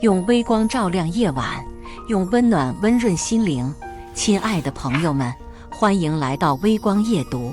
用微光照亮夜晚，用温暖温润心灵。亲爱的朋友们，欢迎来到微光夜读。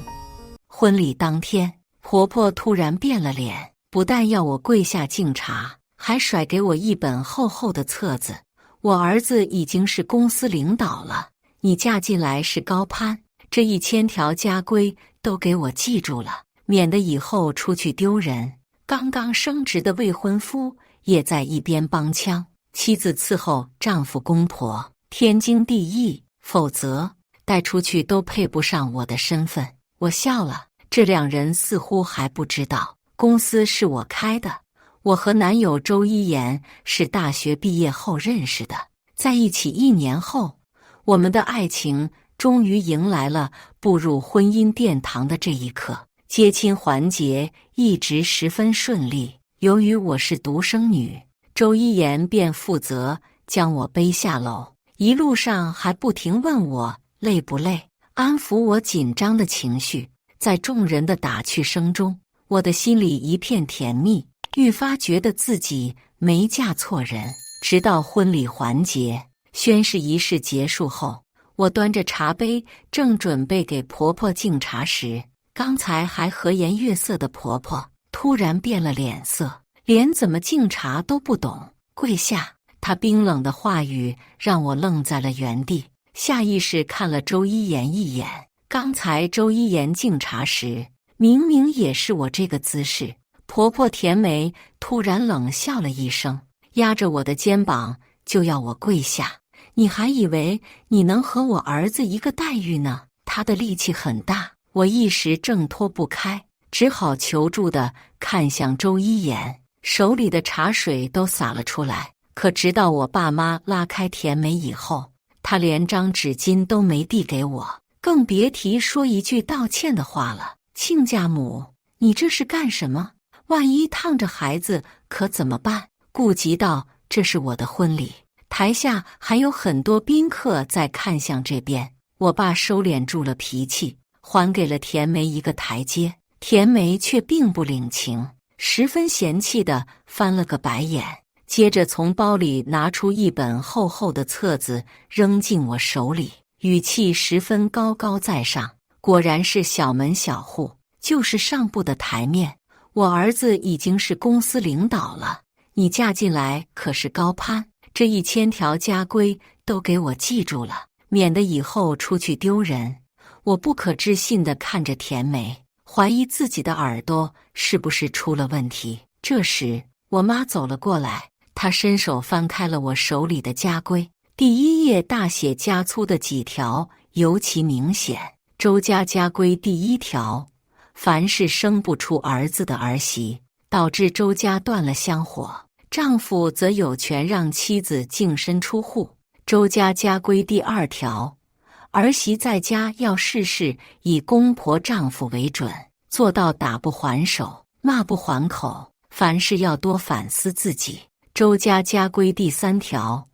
婚礼当天，婆婆突然变了脸，不但要我跪下敬茶，还甩给我一本厚厚的册子。我儿子已经是公司领导了，你嫁进来是高攀，这1000条家规都给我记住了，免得以后出去丢人。刚刚升职的未婚夫也在一边帮腔，妻子伺候丈夫公婆，天经地义，否则带出去都配不上我的身份。我笑了，这两人似乎还不知道，公司是我开的。我和男友周一言是大学毕业后认识的，在一起1年后，我们的爱情终于迎来了步入婚姻殿堂的这一刻。接亲环节一直十分顺利，由于我是独生女，周一言便负责将我背下楼，一路上还不停问我累不累，安抚我紧张的情绪。在众人的打趣声中，我的心里一片甜蜜，愈发觉得自己没嫁错人。直到婚礼环节宣誓仪式结束后，我端着茶杯正准备给婆婆敬茶时，刚才还和颜悦色的婆婆突然变了脸色，连怎么敬茶都不懂，跪下。她冰冷的话语让我愣在了原地，下意识看了周一言一眼。刚才周一言敬茶时，明明也是我这个姿势。婆婆甜梅突然冷笑了一声，压着我的肩膀就要我跪下。你还以为你能和我儿子一个待遇呢？她的力气很大，我一时挣脱不开，只好求助地看向周一言，手里的茶水都洒了出来。可直到我爸妈拉开甜梅以后，她连张纸巾都没递给我，更别提说一句道歉的话了。亲家母，你这是干什么？万一烫着孩子可怎么办？顾及到这是我的婚礼，台下还有很多宾客在看向这边，我爸收敛住了脾气，还给了甜梅一个台阶。甜梅却并不领情，十分嫌弃地翻了个白眼，接着从包里拿出一本厚厚的册子扔进我手里，语气十分高高在上。果然是小门小户，就是上不得台面。我儿子已经是公司领导了，你嫁进来可是高攀，这1000条家规都给我记住了，免得以后出去丢人。我不可置信地看着甜梅，怀疑自己的耳朵是不是出了问题。这时我妈走了过来，她伸手翻开了我手里的家规，第1页大写加粗的几条尤其明显。周家家规第1条，凡是生不出儿子的儿媳，导致周家断了香火，丈夫则有权让妻子净身出户。周家家规第2条，儿媳在家要事事以公婆丈夫为准，做到打不还手，骂不还口，凡事要多反思自己。周家家规第3条，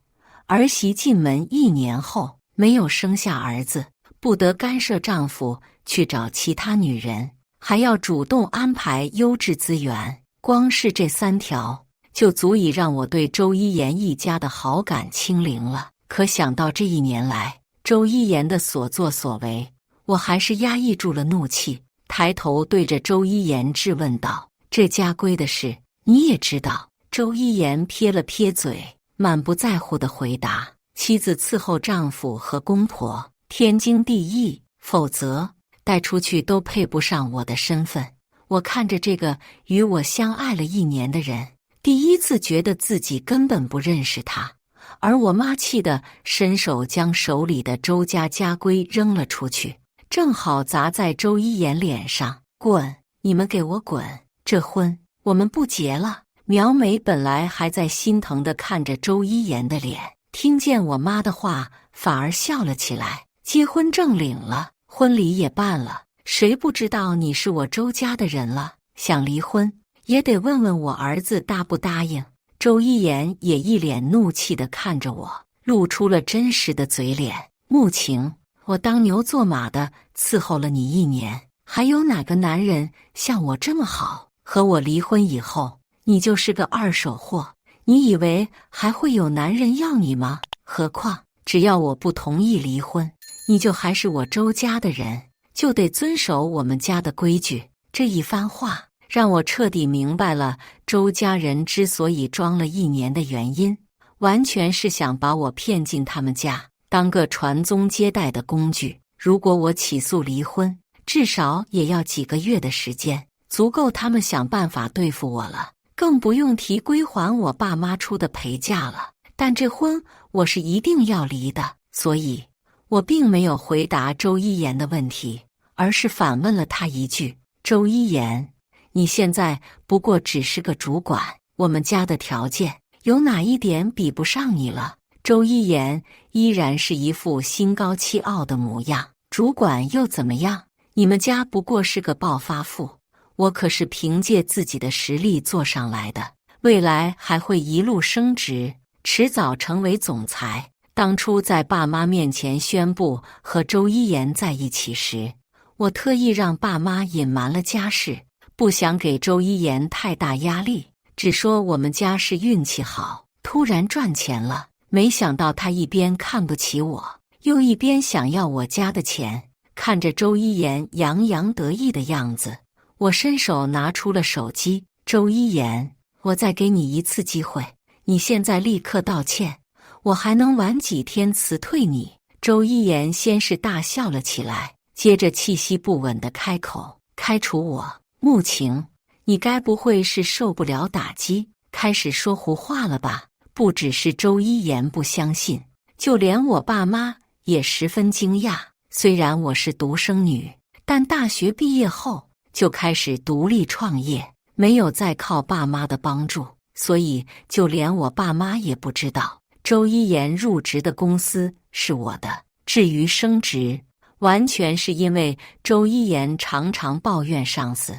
儿媳进门1年后没有生下儿子，不得干涉丈夫去找其他女人，还要主动安排优质资源。光是这3条就足以让我对周一言一家的好感清零了。可想到这1年来周一言的所作所为，我还是压抑住了怒气，抬头对着周一言质问道：这家规的事你也知道？周一言撇了撇嘴，满不在乎地回答：妻子伺候丈夫和公婆，天经地义，否则带出去都配不上我的身份。我看着这个与我相爱了1年的人，第一次觉得自己根本不认识他。而我妈气得伸手将手里的周家家规扔了出去，正好砸在周一言脸上。滚！你们给我滚！这婚我们不结了。苗梅本来还在心疼地看着周一言的脸，听见我妈的话反而笑了起来。结婚证领了，婚礼也办了，谁不知道你是我周家的人了？想离婚也得问问我儿子答不答应。周一言也一脸怒气地看着我，露出了真实的嘴脸。穆情，我当牛做马的伺候了你1年，还有哪个男人像我这么好？和我离婚以后，你就是个二手货，你以为还会有男人要你吗？何况只要我不同意离婚，你就还是我周家的人，就得遵守我们家的规矩。这一番话让我彻底明白了周家人之所以装了1年的原因，完全是想把我骗进他们家，当个传宗接代的工具。如果我起诉离婚，至少也要几个月的时间，足够他们想办法对付我了，更不用提归还我爸妈出的陪嫁了。但这婚我是一定要离的，所以我并没有回答周一言的问题，而是反问了他一句：周一言，你现在不过只是个主管，我们家的条件有哪一点比不上你了？周一言依然是一副心高气傲的模样。主管又怎么样？你们家不过是个暴发户，我可是凭借自己的实力做上来的，未来还会一路升职，迟早成为总裁。当初在爸妈面前宣布和周一言在一起时，我特意让爸妈隐瞒了家事，不想给周一言太大压力，只说我们家是运气好，突然赚钱了。没想到他一边看不起我，又一边想要我家的钱。看着周一言洋洋得意的样子，我伸手拿出了手机。周一言，我再给你一次机会，你现在立刻道歉，我还能晚几天辞退你。周一言先是大笑了起来，接着气息不稳地开口：开除我？穆晴，你该不会是受不了打击，开始说胡话了吧？不只是周一言不相信，就连我爸妈也十分惊讶。虽然我是独生女，但大学毕业后就开始独立创业，没有再靠爸妈的帮助，所以就连我爸妈也不知道周一言入职的公司是我的。至于升职，完全是因为周一言常常抱怨上司，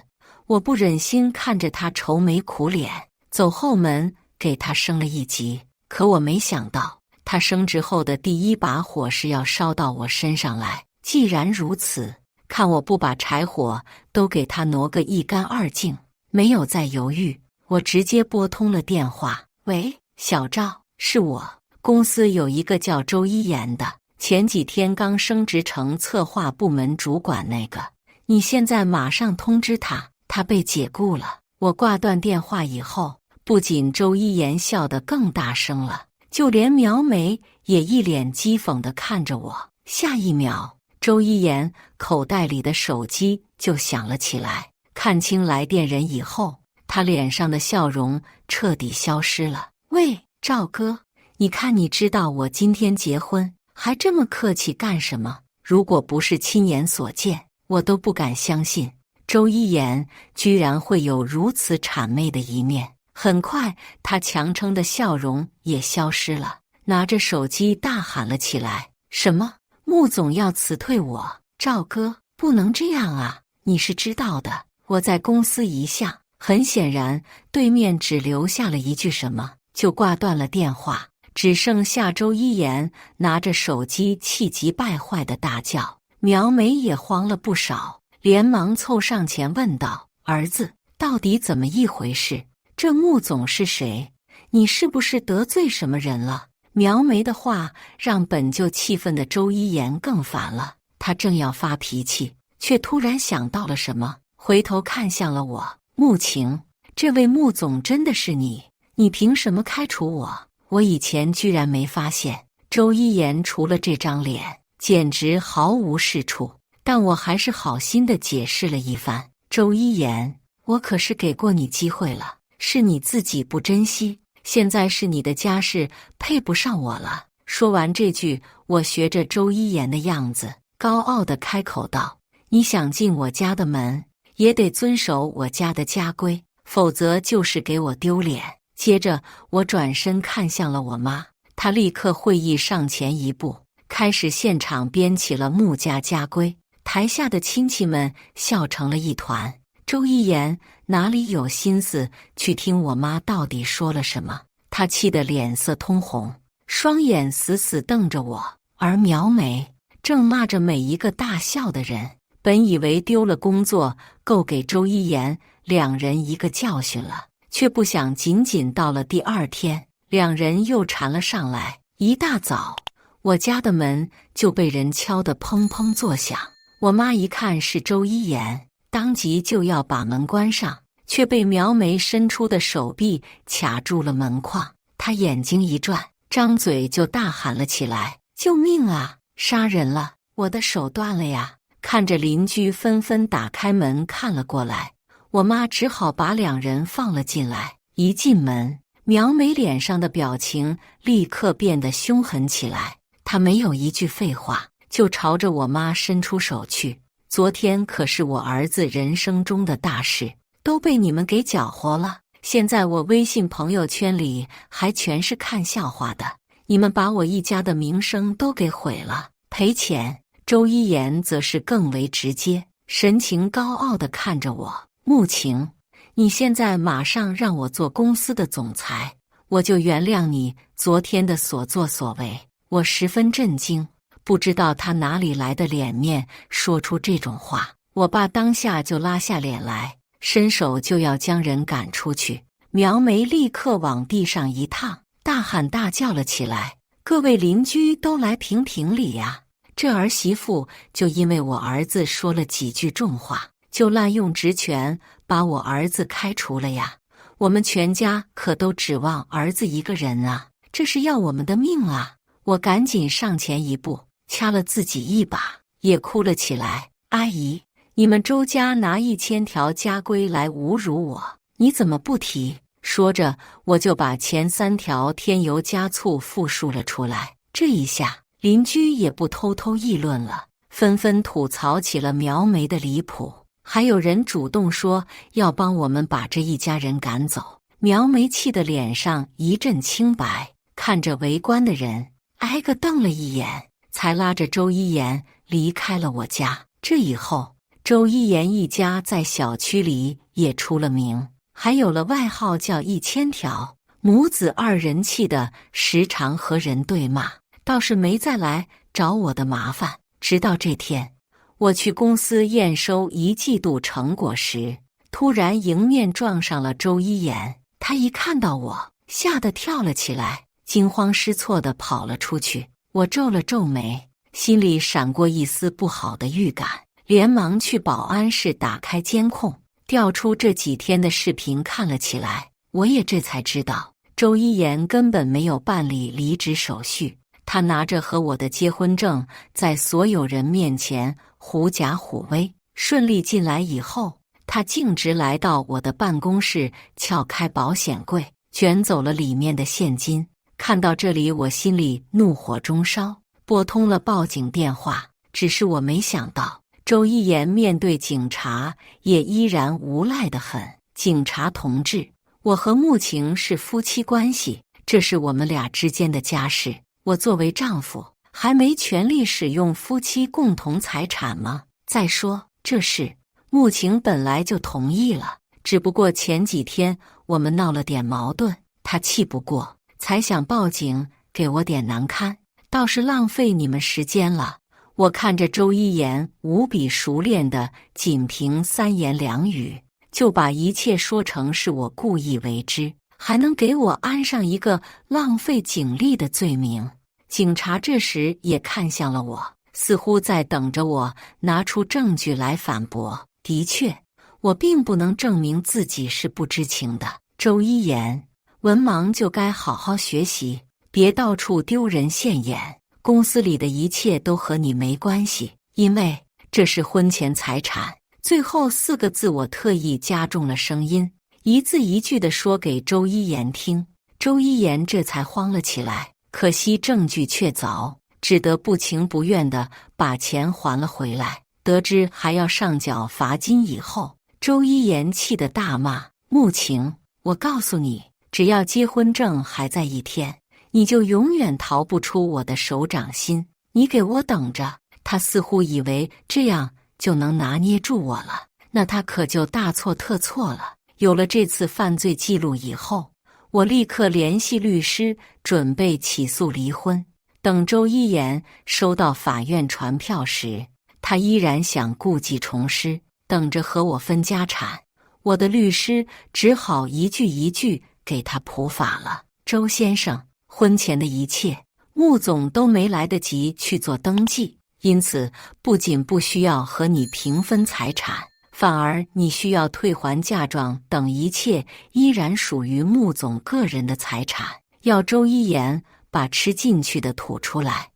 我不忍心看着他愁眉苦脸，走后门给他升了一级。可我没想到他升职后的第一把火是要烧到我身上来。既然如此，看我不把柴火都给他挪个一干二净。没有再犹豫，我直接拨通了电话。喂，小赵，是我。公司有一个叫周一言的，前几天刚升职成策划部门主管那个，你现在马上通知他，他被解雇了。我挂断电话以后，不仅周一言笑得更大声了，就连苗梅也一脸讥讽地看着我。下一秒，周一言口袋里的手机就响了起来。看清来电人以后，他脸上的笑容彻底消失了。喂，赵哥，你看你知道我今天结婚，还这么客气干什么？如果不是亲眼所见，我都不敢相信周一言居然会有如此谄媚的一面。很快，他强撑的笑容也消失了，拿着手机大喊了起来：什么？穆总要辞退我？赵哥，不能这样啊！你是知道的，我在公司一向……很显然，对面只留下了一句什么，就挂断了电话，只剩下周一言拿着手机气急败坏的大叫。苗梅也慌了不少，连忙凑上前问道：儿子，到底怎么一回事？这穆总是谁？你是不是得罪什么人了？苗梅的话让本就气愤的周一言更烦了，他正要发脾气，却突然想到了什么，回头看向了我。穆晴，这位穆总真的是你？你凭什么开除我？我以前居然没发现，周一言除了这张脸，简直毫无是处。但我还是好心的解释了一番。周一言，我可是给过你机会了，是你自己不珍惜，现在是你的家世配不上我了。说完这句，我学着周一言的样子，高傲地开口道：你想进我家的门，也得遵守我家的家规，否则就是给我丢脸。接着，我转身看向了我妈，她立刻会意上前一步，开始现场编起了穆家家规。台下的亲戚们笑成了一团。周一言哪里有心思去听我妈到底说了什么？她气得脸色通红，双眼死死瞪着我。而苗梅正骂着每一个大笑的人。本以为丢了工作够给周一言两人一个教训了，却不想仅仅到了第二天，两人又缠了上来。一大早，我家的门就被人敲得砰砰作响。我妈一看是周一言，当即就要把门关上，却被苗梅伸出的手臂卡住了门框。她眼睛一转，张嘴就大喊了起来：“救命啊！杀人了！我的手断了呀！”看着邻居纷纷打开门看了过来，我妈只好把两人放了进来。一进门，苗梅脸上的表情立刻变得凶狠起来。她没有一句废话，就朝着我妈伸出手去。昨天可是我儿子人生中的大事，都被你们给搅和了。现在我微信朋友圈里还全是看笑话的，你们把我一家的名声都给毁了，赔钱。周一言则是更为直接，神情高傲地看着我：“穆晴，你现在马上让我做公司的总裁，我就原谅你昨天的所作所为。”我十分震惊，不知道他哪里来的脸面说出这种话。我爸当下就拉下脸来，伸手就要将人赶出去。苗梅立刻往地上一躺，大喊大叫了起来：“各位邻居都来评评理呀！这儿媳妇就因为我儿子说了几句重话，就滥用职权把我儿子开除了呀！我们全家可都指望儿子一个人啊，这是要我们的命啊！”我赶紧上前一步，掐了自己一把，也哭了起来：“阿姨，你们周家拿1000条家规来侮辱我，你怎么不提？”说着，我就把前3条添油加醋复述了出来。这一下，邻居也不偷偷议论了，纷纷吐槽起了苗梅的离谱，还有人主动说要帮我们把这一家人赶走。苗梅气得脸上一阵青白，看着围观的人，挨个瞪了一眼，才拉着周一言离开了我家。这以后，周一言一家在小区里也出了名，还有了外号叫1000条。母子2人气的时常和人对骂，倒是没再来找我的麻烦。直到这天，我去公司验收1季度成果时，突然迎面撞上了周一言。他一看到我，吓得跳了起来，惊慌失措地跑了出去。我皱了皱眉，心里闪过一丝不好的预感，连忙去保安室打开监控，调出这几天的视频看了起来。我也这才知道，周一言根本没有办理离职手续，他拿着和我的结婚证，在所有人面前狐假虎威。顺利进来以后，他径直来到我的办公室，撬开保险柜，卷走了里面的现金。看到这里，我心里怒火中烧，拨通了报警电话。只是我没想到，周一言面对警察也依然无赖得很。警察同志，我和穆晴是夫妻关系，这是我们俩之间的家事。我作为丈夫，还没权利使用夫妻共同财产吗？再说，这事穆晴本来就同意了，只不过前几天我们闹了点矛盾，她气不过，才想报警给我点难堪，倒是浪费你们时间了。我看着周一言无比熟练的仅凭3言2语，就把一切说成是我故意为之，还能给我安上一个浪费警力的罪名。警察这时也看向了我，似乎在等着我拿出证据来反驳。的确，我并不能证明自己是不知情的。周一言，文盲就该好好学习，别到处丢人现眼。公司里的一切都和你没关系，因为这是婚前财产。最后4个字我特意加重了声音，一字一句地说给周一言听。周一言这才慌了起来，可惜证据确凿，只得不情不愿地把钱还了回来。得知还要上缴罚金以后，周一言气得大骂：“穆晴，我告诉你，只要结婚证还在1天，你就永远逃不出我的手掌心。你给我等着！”他似乎以为这样就能拿捏住我了，那他可就大错特错了。有了这次犯罪记录以后，我立刻联系律师，准备起诉离婚。等周一言收到法院传票时，他依然想故技重施，等着和我分家产。我的律师只好一句一句给他普法了。周先生，婚前的一切，穆总都没来得及去做登记，因此不仅不需要和你平分财产，反而你需要退还嫁妆等一切依然属于穆总个人的财产，要周一言把吃进去的吐出来，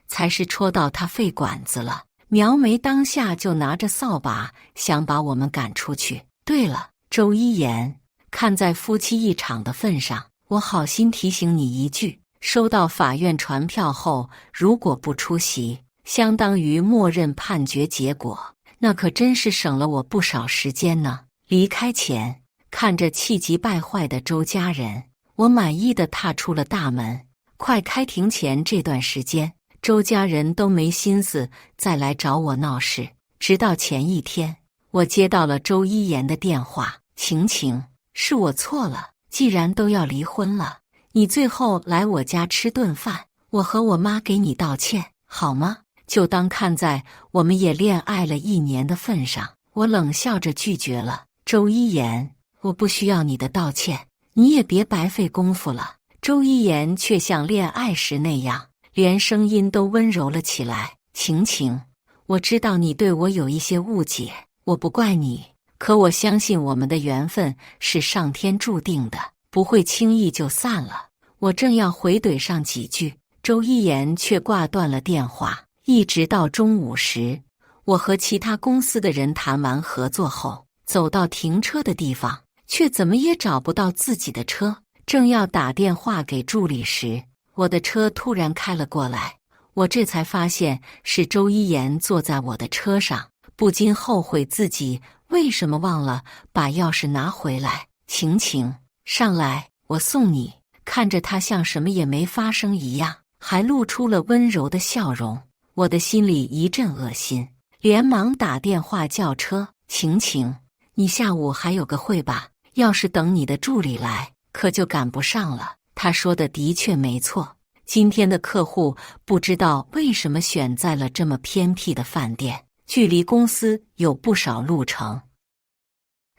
才是戳到他肺管子了。苗梅当下就拿着扫把想把我们赶出去。对了，周一言，看在夫妻一场的份上，我好心提醒你一句，收到法院传票后，如果不出席，相当于默认判决结果，那可真是省了我不少时间呢。离开前，看着气急败坏的周家人，我满意的踏出了大门。快开庭前这段时间，周家人都没心思再来找我闹事，直到前一天，我接到了周一言的电话：晴晴，是我错了，既然都要离婚了，你最后来我家吃顿饭，我和我妈给你道歉，好吗？就当看在我们也恋爱了1年的份上，我冷笑着拒绝了。周一言，我不需要你的道歉，你也别白费功夫了。周一言却像恋爱时那样，连声音都温柔了起来。晴晴，我知道你对我有一些误解，我不怪你，可我相信我们的缘分是上天注定的，不会轻易就散了。我正要回怼上几句，周一言却挂断了电话。一直到中午时，我和其他公司的人谈完合作后，走到停车的地方，却怎么也找不到自己的车。正要打电话给助理时，我的车突然开了过来，我这才发现是周一言坐在我的车上，不禁后悔自己为什么忘了把钥匙拿回来。晴晴，上来，我送你。看着他像什么也没发生一样，还露出了温柔的笑容，我的心里一阵恶心，连忙打电话叫车。晴晴，你下午还有个会吧？要是等你的助理来，可就赶不上了。他说的的确没错，今天的客户不知道为什么选在了这么偏僻的饭店，距离公司有不少路程。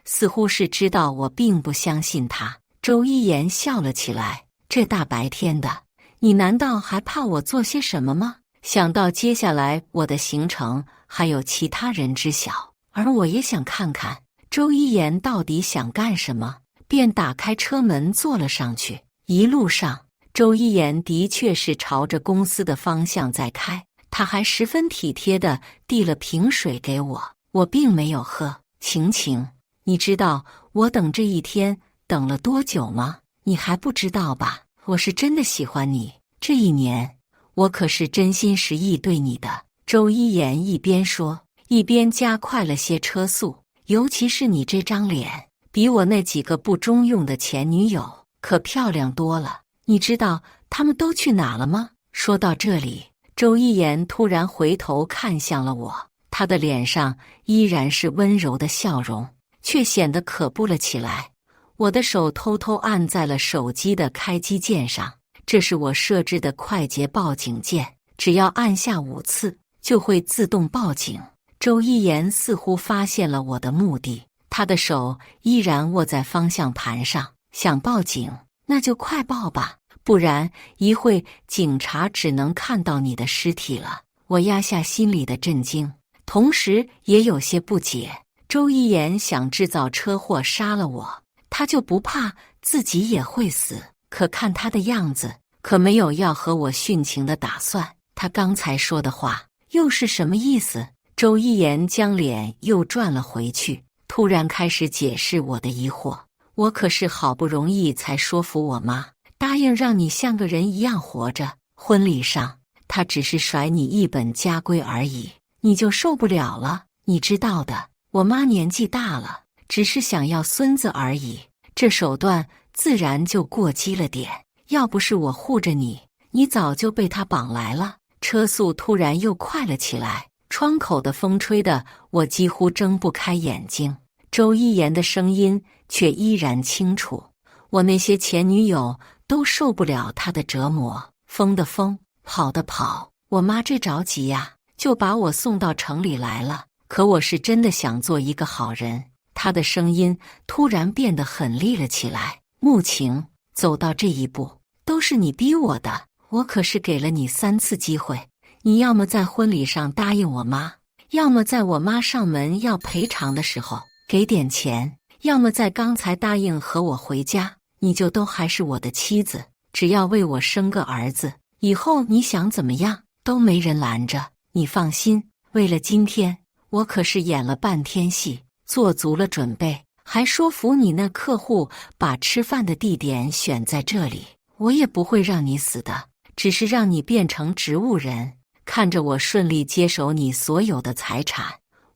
似乎是知道我并不相信他，周一言笑了起来，这大白天的，你难道还怕我做些什么吗？想到接下来我的行程还有其他人知晓，而我也想看看周一言到底想干什么，便打开车门坐了上去。一路上，周一言的确是朝着公司的方向在开，他还十分体贴地递了瓶水给我，我并没有喝。晴晴，你知道我等这一天等了多久吗？你还不知道吧？我是真的喜欢你，这1年我可是真心实意对你的。周一言一边说，一边加快了些车速。尤其是你这张脸，比我那几个不中用的前女友可漂亮多了。你知道他们都去哪了吗？说到这里，周一言突然回头看向了我，他的脸上依然是温柔的笑容，却显得可怖了起来。我的手偷偷按在了手机的开机键上，这是我设置的快捷报警键，只要按下5次，就会自动报警。周一言似乎发现了我的目的，他的手依然握在方向盘上。想报警，那就快报吧，不然一会警察只能看到你的尸体了。我压下心里的震惊，同时也有些不解。周一言想制造车祸杀了我，他就不怕自己也会死？可看他的样子，可没有要和我殉情的打算。他刚才说的话又是什么意思？周一言将脸又转了回去，突然开始解释我的疑惑。我可是好不容易才说服我妈，答应让你像个人一样活着。婚礼上，她只是甩你一本家规而已，你就受不了了。你知道的，我妈年纪大了，只是想要孙子而已，这手段自然就过激了点。要不是我护着你，你早就被她绑来了。车速突然又快了起来，窗口的风吹得我几乎睁不开眼睛，周一言的声音却依然清楚。我那些前女友都受不了他的折磨，疯的疯，跑的跑。我妈这着急呀，就把我送到城里来了。可我是真的想做一个好人，他的声音突然变得很厉了起来。穆晴，走到这一步都是你逼我的，我可是给了你3次机会，你要么在婚礼上答应我妈，要么在我妈上门要赔偿的时候给点钱，要么在刚才答应和我回家，你就都还是我的妻子，只要为我生个儿子，以后你想怎么样都没人拦着。你放心，为了今天，我可是演了半天戏，做足了准备，还说服你那客户把吃饭的地点选在这里。我也不会让你死的，只是让你变成植物人，看着我顺利接手你所有的财产。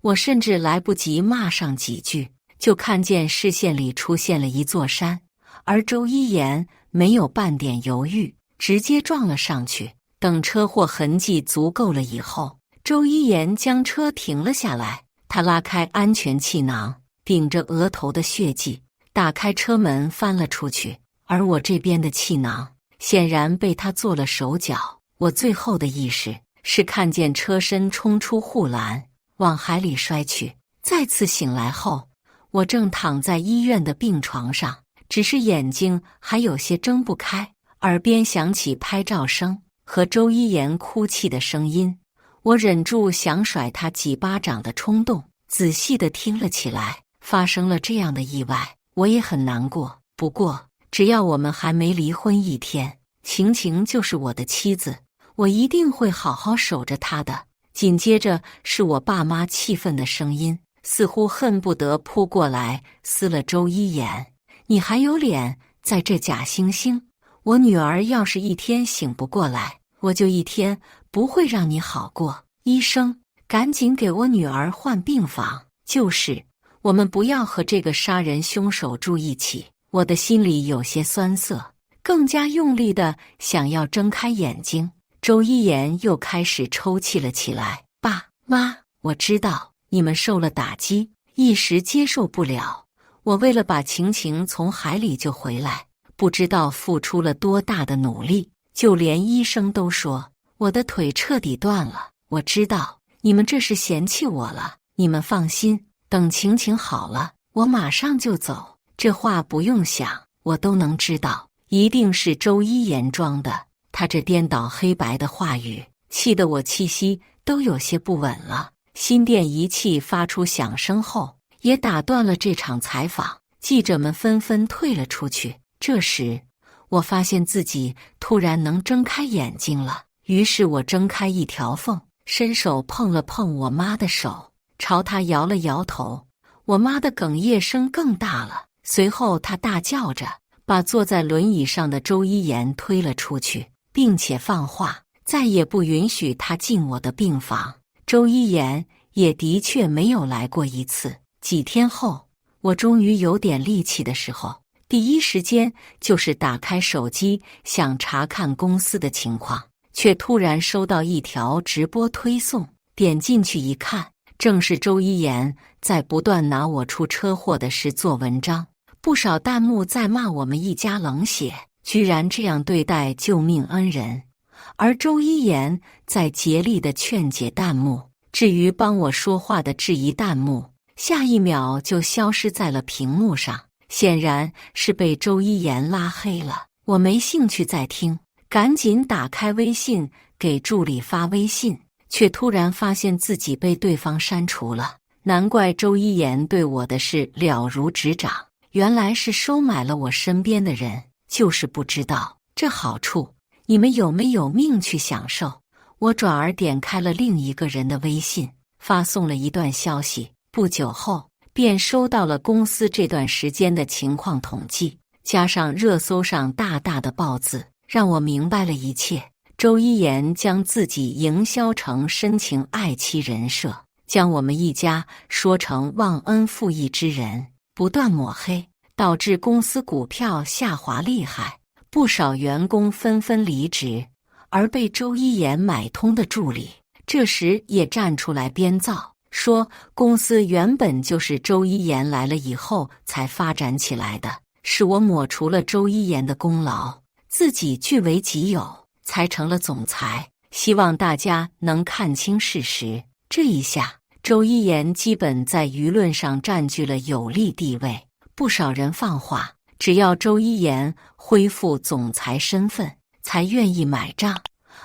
我甚至来不及骂上几句，就看见视线里出现了一座山，而周一言没有半点犹豫，直接撞了上去。等车祸痕迹足够了以后，周一言将车停了下来，他拉开安全气囊，顶着额头的血迹，打开车门翻了出去。而我这边的气囊显然被他做了手脚，我最后的意识是看见车身冲出护栏，往海里摔去。再次醒来后，我正躺在医院的病床上，只是眼睛还有些睁不开，耳边响起拍照声和周一言哭泣的声音。我忍住想甩他几巴掌的冲动，仔细地听了起来。发生了这样的意外，我也很难过。不过，只要我们还没离婚1天，晴晴就是我的妻子，我一定会好好守着她的。紧接着是我爸妈气愤的声音，似乎恨不得扑过来撕了周一言。你还有脸在这假惺惺？我女儿要是1天醒不过来，我就1天不会让你好过。医生，赶紧给我女儿换病房。就是，我们不要和这个杀人凶手住一起。我的心里有些酸涩，更加用力的想要睁开眼睛。周一言又开始抽泣了起来。爸妈，我知道你们受了打击，一时接受不了。我为了把晴晴从海里救回来，不知道付出了多大的努力，就连医生都说我的腿彻底断了。我知道你们这是嫌弃我了，你们放心，等晴晴好了，我马上就走。这话不用想，我都能知道，一定是周一言装的。他这颠倒黑白的话语，气得我气息都有些不稳了。心电仪器发出响声后，也打断了这场采访。记者们纷纷退了出去。这时，我发现自己突然能睁开眼睛了，于是我睁开一条缝，伸手碰了碰我妈的手，朝她摇了摇头。我妈的哽咽声更大了，随后她大叫着把坐在轮椅上的周一言推了出去，并且放话再也不允许他进我的病房。周一言也的确没有来过1次。几天后，我终于有点力气的时候，第一时间就是打开手机想查看公司的情况，却突然收到一条直播推送，点进去一看，正是周一言在不断拿我出车祸的事做文章。不少弹幕在骂我们一家冷血，居然这样对待救命恩人。而周一言在竭力的劝解弹幕，至于帮我说话的质疑弹幕，下一秒就消失在了屏幕上，显然是被周一言拉黑了。我没兴趣再听，赶紧打开微信给助理发微信，却突然发现自己被对方删除了。难怪周一言对我的事了如指掌，原来是收买了我身边的人，就是不知道这好处你们有没有命去享受。我转而点开了另一个人的微信，发送了一段消息。不久后便收到了公司这段时间的情况统计，加上热搜上大大的报字，让我明白了一切。周一言将自己营销成深情爱妻人设，将我们一家说成忘恩负义之人，不断抹黑，导致公司股票下滑厉害，不少员工纷纷离职。而被周一言买通的助理这时也站出来编造，说公司原本就是周一言来了以后才发展起来的，是我抹除了周一言的功劳，自己据为己有，才成了总裁。希望大家能看清事实。这一下周一言基本在舆论上占据了有利地位，不少人放话，只要周一言恢复总裁身份，才愿意买账。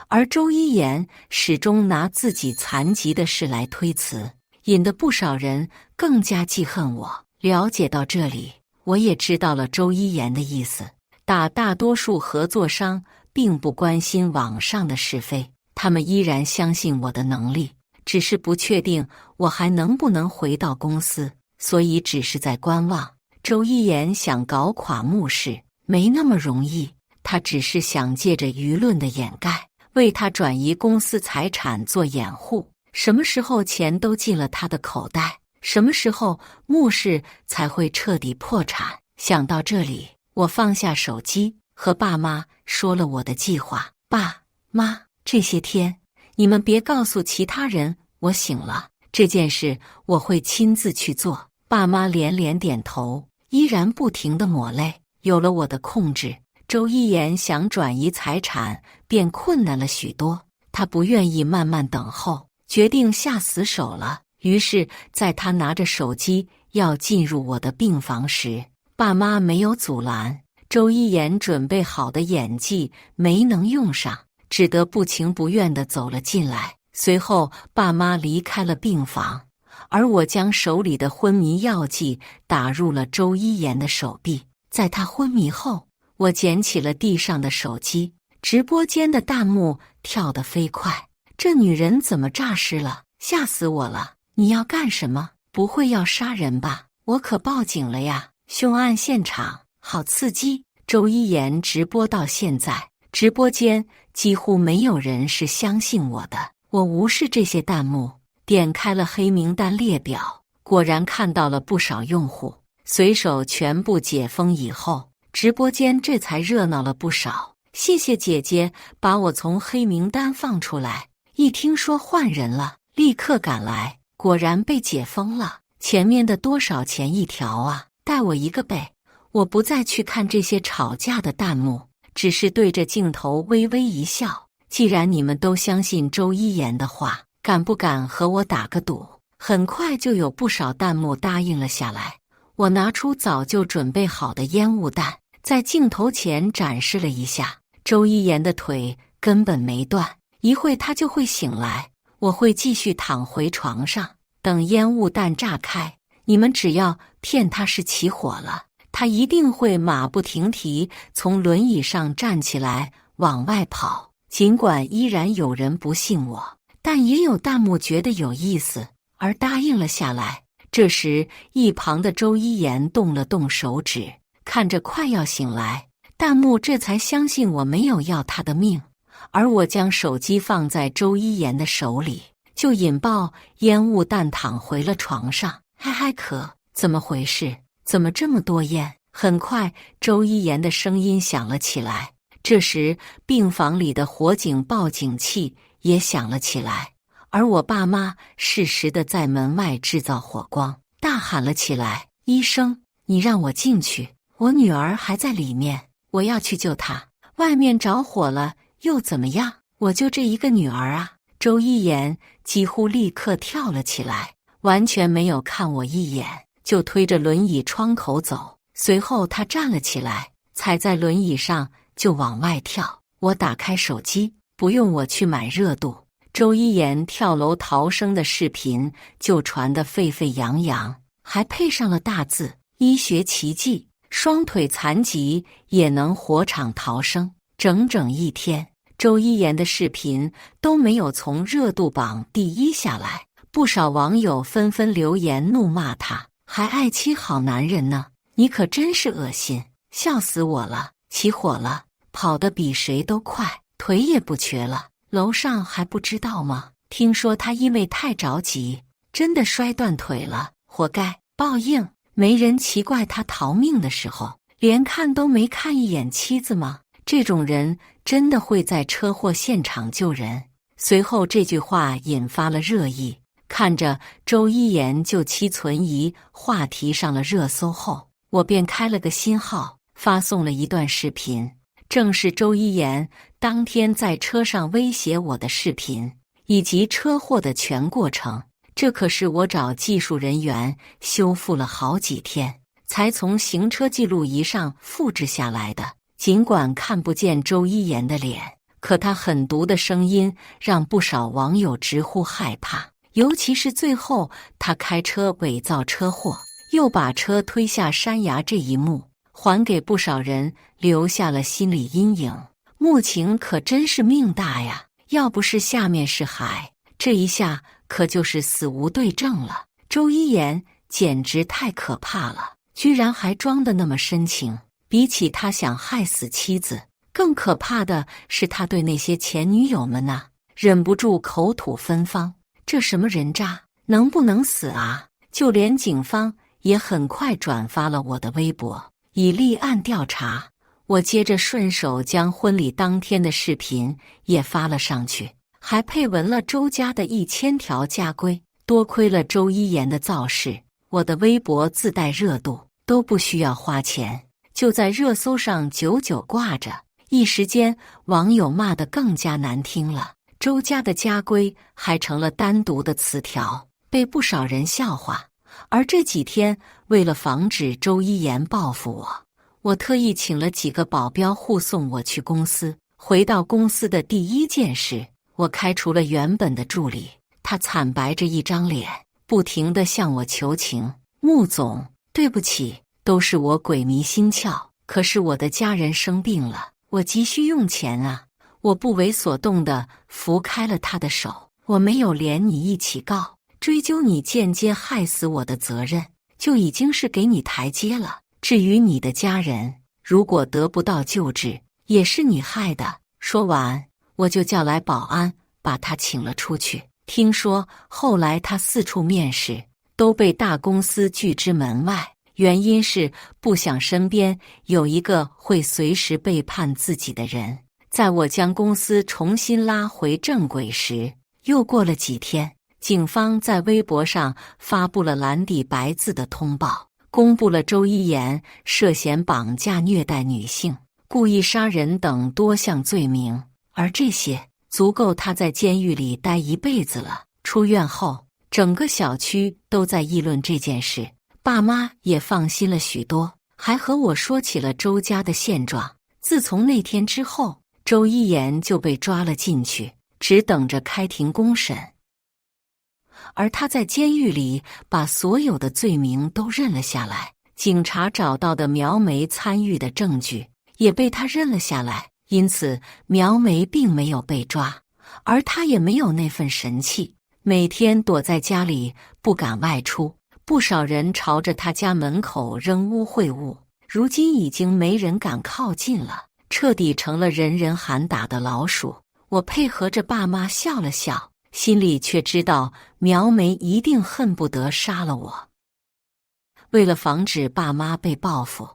而周一言始终拿自己残疾的事来推辞，引得不少人更加记恨我。了解到这里，我也知道了周一言的意思。大多数合作商并不关心网上的是非，他们依然相信我的能力，只是不确定我还能不能回到公司，所以只是在观望。周一言想搞垮穆氏，没那么容易，他只是想借着舆论的掩盖，为他转移公司财产做掩护。什么时候钱都进了他的口袋，什么时候穆氏才会彻底破产。想到这里，我放下手机，和爸妈说了我的计划。爸妈，这些天你们别告诉其他人我醒了，这件事我会亲自去做。爸妈连连点头，依然不停地抹泪。有了我的控制，周一言想转移财产便困难了许多。他不愿意慢慢等候，决定下死手了。于是在他拿着手机要进入我的病房时，爸妈没有阻拦。周一言准备好的演技没能用上，只得不情不愿地走了进来。随后爸妈离开了病房，而我将手里的昏迷药剂打入了周一言的手臂。在他昏迷后，我捡起了地上的手机，直播间的弹幕跳得飞快。这女人怎么诈尸了？吓死我了！你要干什么？不会要杀人吧？我可报警了呀！凶案现场好刺激！周一言直播到现在，直播间几乎没有人是相信我的。我无视这些弹幕，点开了黑名单列表，果然看到了不少用户。随手全部解封以后，直播间这才热闹了不少。谢谢姐姐把我从黑名单放出来，一听说换人了，立刻赶来，果然被解封了。前面的多少钱一条啊？带我一个呗！我不再去看这些吵架的弹幕，只是对着镜头微微一笑。既然你们都相信周一言的话，敢不敢和我打个赌？很快就有不少弹幕答应了下来。我拿出早就准备好的烟雾弹，在镜头前展示了一下。周一言的腿根本没断，一会他就会醒来。我会继续躺回床上，等烟雾弹炸开。你们只要骗他是起火了，他一定会马不停蹄从轮椅上站起来往外跑。尽管依然有人不信我，但也有弹幕觉得有意思而答应了下来。这时一旁的周一言动了动手指，看着快要醒来，弹幕这才相信我没有要他的命。而我将手机放在周一言的手里，就引爆烟雾弹躺回了床上。嗨可怎么回事？怎么这么多烟？很快周一言的声音响了起来。这时病房里的火警报警器也响了起来，而我爸妈适时地在门外制造火光，大喊了起来：医生，你让我进去，我女儿还在里面，我要去救她。外面着火了又怎么样？我就这一个女儿啊！周一言几乎立刻跳了起来，完全没有看我一眼，就推着轮椅窗口走。随后他站了起来，踩在轮椅上就往外跳。我打开手机，不用我去买热度，周一言跳楼逃生的视频就传得沸沸扬扬，还配上了大字：医学奇迹，双腿残疾也能火场逃生。整整一天，周一言的视频都没有从热度榜第一下来。不少网友纷纷留言怒骂他，还爱妻好男人呢，你可真是恶心，笑死我了！起火了，跑得比谁都快，腿也不瘸了，楼上还不知道吗？听说他因为太着急，真的摔断腿了，活该，报应！没人奇怪他逃命的时候，连看都没看一眼妻子吗？这种人真的会在车祸现场救人？随后这句话引发了热议，看着周一言救妻存疑话题上了热搜后，我便开了个新号，发送了一段视频，正是周一言当天在车上威胁我的视频，以及车祸的全过程。这可是我找技术人员修复了好几天，才从行车记录仪上复制下来的。尽管看不见周一言的脸，可他狠毒的声音让不少网友直呼害怕。尤其是最后他开车伪造车祸，又把车推下山崖这一幕，还给不少人留下了心理阴影。穆晴可真是命大呀，要不是下面是海，这一下可就是死无对证了。周一言简直太可怕了，居然还装得那么深情。比起他想害死妻子，更可怕的是他对那些前女友们呐，忍不住口吐芬芳。这什么人渣，能不能死啊？就连警方也很快转发了我的微博，以立案调查。我接着顺手将婚礼当天的视频也发了上去，还配文了周家的1000条家规。多亏了周一言的造势，我的微博自带热度，都不需要花钱，就在热搜上久久挂着。一时间网友骂得更加难听了，周家的家规还成了单独的词条，被不少人笑话。而这几天为了防止周一言报复我特意请了几个保镖护送我去公司。回到公司的第一件事，我开除了原本的助理，他惨白着一张脸，不停地向我求情。穆总，对不起，都是我鬼迷心窍，可是我的家人生病了，我急需用钱啊！我不为所动地扶开了他的手，我没有连你一起告，追究你间接害死我的责任，就已经是给你台阶了。至于你的家人，如果得不到救治，也是你害的。说完，我就叫来保安，把他请了出去。听说后来他四处面试，都被大公司拒之门外，原因是不想身边有一个会随时背叛自己的人。在我将公司重新拉回正轨时，又过了几天，警方在微博上发布了蓝底白字的通报，公布了周一言涉嫌绑架、虐待女性、故意杀人等多项罪名，而这些足够他在监狱里待一辈子了。出院后，整个小区都在议论这件事，爸妈也放心了许多，还和我说起了周家的现状。自从那天之后，周一言就被抓了进去，只等着开庭公审。而他在监狱里把所有的罪名都认了下来，警察找到的苗梅参与的证据也被他认了下来，因此苗梅并没有被抓，而他也没有那份神气，每天躲在家里不敢外出。不少人朝着他家门口扔污秽物，如今已经没人敢靠近了，彻底成了人人喊打的老鼠。我配合着爸妈笑了笑，心里却知道苗梅一定恨不得杀了我。为了防止爸妈被报复，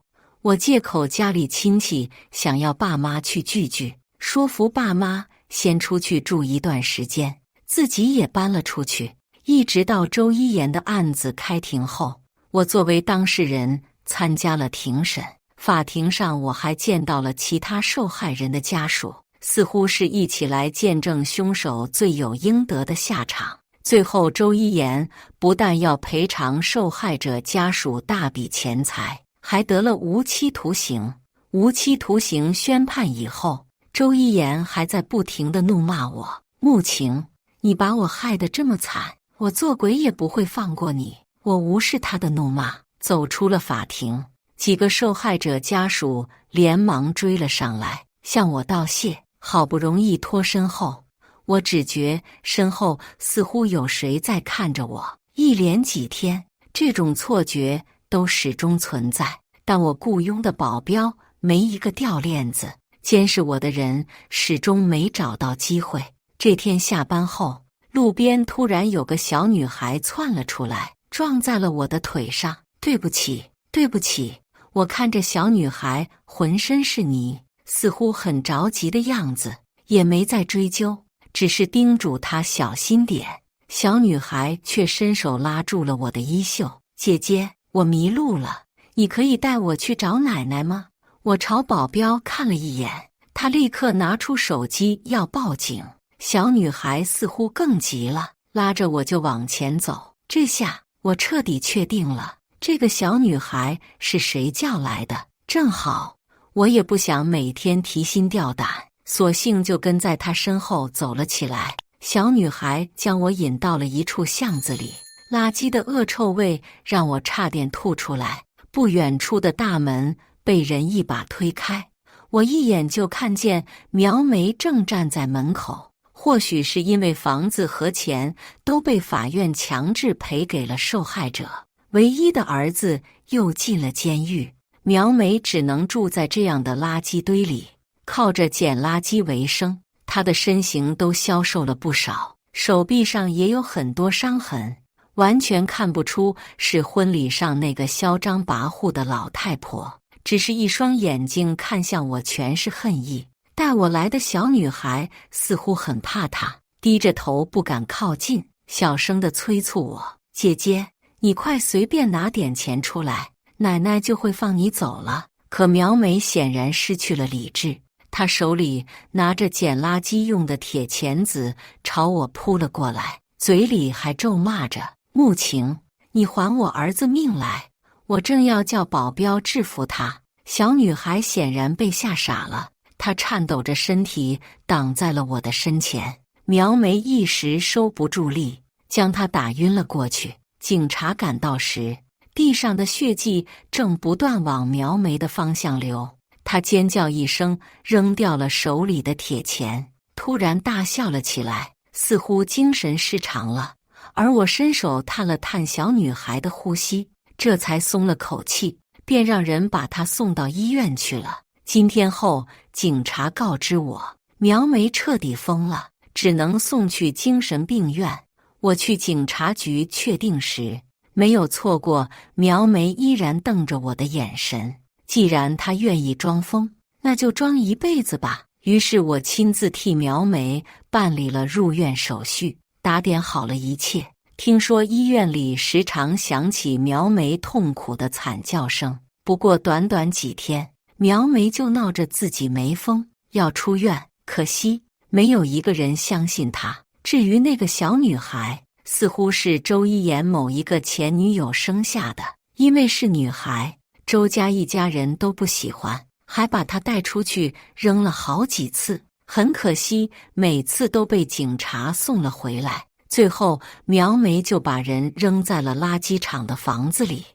我借口家里亲戚想要爸妈去聚聚，说服爸妈先出去住一段时间，自己也搬了出去。一直到周一言的案子开庭后，我作为当事人参加了庭审。法庭上我还见到了其他受害人的家属，似乎是一起来见证凶手罪有应得的下场。最后周一言不但要赔偿受害者家属大笔钱财，还得了无期徒刑。无期徒刑宣判以后，周一言还在不停地怒骂我：穆晴，你把我害得这么惨，我做鬼也不会放过你。我无视他的怒骂，走出了法庭。几个受害者家属连忙追了上来，向我道谢。好不容易脱身后，我只觉身后似乎有谁在看着我。一连几天，这种错觉都始终存在，但我雇佣的保镖没一个掉链子，监视我的人始终没找到机会。这天下班后，路边突然有个小女孩窜了出来，撞在了我的腿上。对不起，对不起。我看着小女孩浑身是泥，似乎很着急的样子，也没再追究，只是叮嘱她小心点。小女孩却伸手拉住了我的衣袖：姐姐，我迷路了，你可以带我去找奶奶吗？我朝保镖看了一眼，他立刻拿出手机要报警。小女孩似乎更急了，拉着我就往前走。这下我彻底确定了，这个小女孩是谁叫来的。正好我也不想每天提心吊胆，索性就跟在她身后走了起来。小女孩将我引到了一处巷子里，垃圾的恶臭味让我差点吐出来。不远处的大门被人一把推开，我一眼就看见苗梅正站在门口。或许是因为房子和钱都被法院强制赔给了受害者，唯一的儿子又进了监狱，苗梅只能住在这样的垃圾堆里，靠着捡垃圾为生。她的身形都消瘦了不少，手臂上也有很多伤痕，完全看不出是婚礼上那个嚣张跋扈的老太婆，只是一双眼睛看向我全是恨意。带我来的小女孩似乎很怕她，低着头不敢靠近，小声地催促我：姐姐，你快随便拿点钱出来，奶奶就会放你走了。可苗梅显然失去了理智，她手里拿着捡垃圾用的铁钳子朝我扑了过来，嘴里还咒骂着：穆晴，你还我儿子命来！我正要叫保镖制服她，小女孩显然被吓傻了，她颤抖着身体挡在了我的身前，苗梅一时收不住力，将她打晕了过去。警察赶到时，地上的血迹正不断往苗梅的方向流，她尖叫一声，扔掉了手里的铁钳，突然大笑了起来，似乎精神失常了。而我伸手探了探小女孩的呼吸，这才松了口气，便让人把她送到医院去了。今天后，警察告知我，苗梅彻底疯了，只能送去精神病院。我去警察局确定时，没有错过苗梅依然瞪着我的眼神。既然她愿意装疯，那就装一辈子吧。于是我亲自替苗梅办理了入院手续，打点好了一切。听说医院里时常响起苗梅痛苦的惨叫声，不过短短几天，苗梅就闹着自己没疯，要出院。可惜没有一个人相信她。至于那个小女孩，似乎是周一言某一个前女友生下的，因为是女孩，周家一家人都不喜欢，还把她带出去扔了好几次。很可惜，每次都被警察送了回来。最后，苗梅就把人扔在了垃圾场的房子里，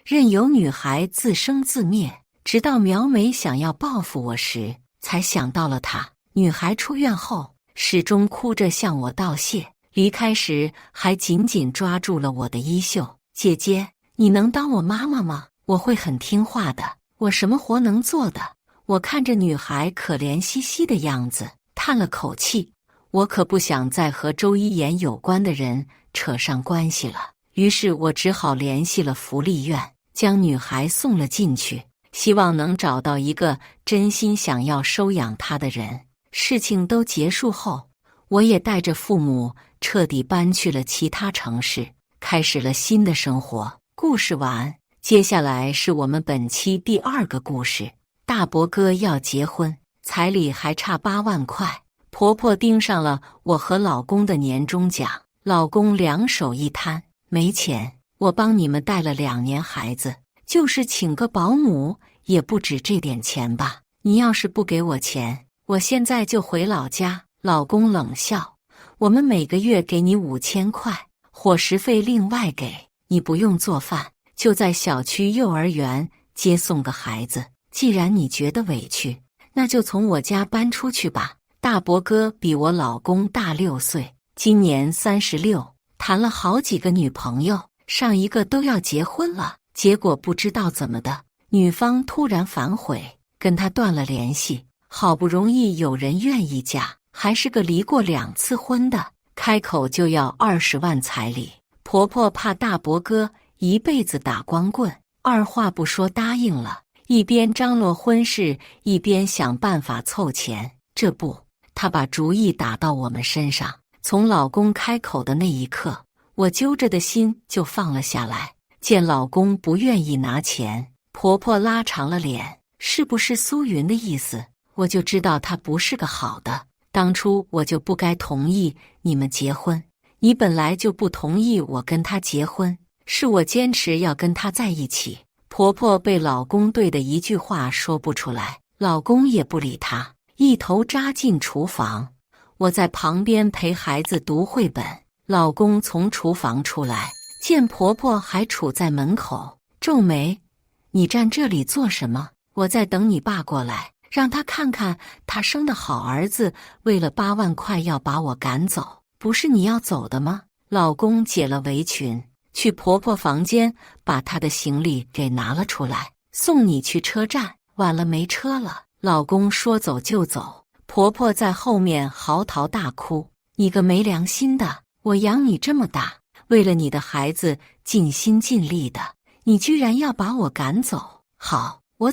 任由女孩自生自灭。直到苗梅想要报复我时，才想到了她。女孩出院后，始终哭着向我道谢，离开时还紧紧抓住了我的衣袖。姐姐，你能当我妈妈吗？我会很听话的，我什么活能做的？我看着女孩可怜兮兮的样子，叹了口气。我可不想再和周一言有关的人扯上关系了，于是我只好联系了福利院，将女孩送了进去，希望能找到一个真心想要收养她的人。事情都结束后，我也带着父母彻底搬去了其他城市，开始了新的生活。故事完，接下来是我们本期第2个故事。大伯哥要结婚，彩礼还差8万块。婆婆盯上了我和老公的年终奖，老公两手一摊，没钱，我帮你们带了2年孩子，就是请个保姆也不止这点钱吧？你要是不给我钱，我现在就回老家。老公冷笑，我们每个月给你5000块，伙食费另外给，你不用做饭，就在小区幼儿园接送个孩子。既然你觉得委屈，那就从我家搬出去吧。大伯哥比我老公大6岁，今年36，谈了好几个女朋友，上一个都要结婚了。结果不知道怎么的，女方突然反悔，跟他断了联系。好不容易有人愿意嫁，还是个离过2次婚的，开口就要20万彩礼。婆婆怕大伯哥一辈子打光棍，二话不说答应了，一边张罗婚事，一边想办法凑钱。这不，她把主意打到我们身上。从老公开口的那一刻，我揪着的心就放了下来。见老公不愿意拿钱，婆婆拉长了脸，是不是苏云的意思？我就知道她不是个好的，当初我就不该同意你们结婚。你本来就不同意我跟他结婚，是我坚持要跟他在一起。婆婆被老公对的一句话说不出来，老公也不理她，一头扎进厨房。我在旁边陪孩子读绘本。老公从厨房出来，见婆婆还杵在门口，皱眉：“你站这里做什么？我在等你爸过来，让他看看他生的好儿子，为了8万块要把我赶走，不是你要走的吗？”老公解了围裙，去婆婆房间把她的行李给拿了出来，送你去车站，晚了没车了。老公说走就走，婆婆在后面嚎啕大哭：“你个没良心的！我养你这么大，为了你的孩子尽心尽力的，你居然要把我赶走！好，我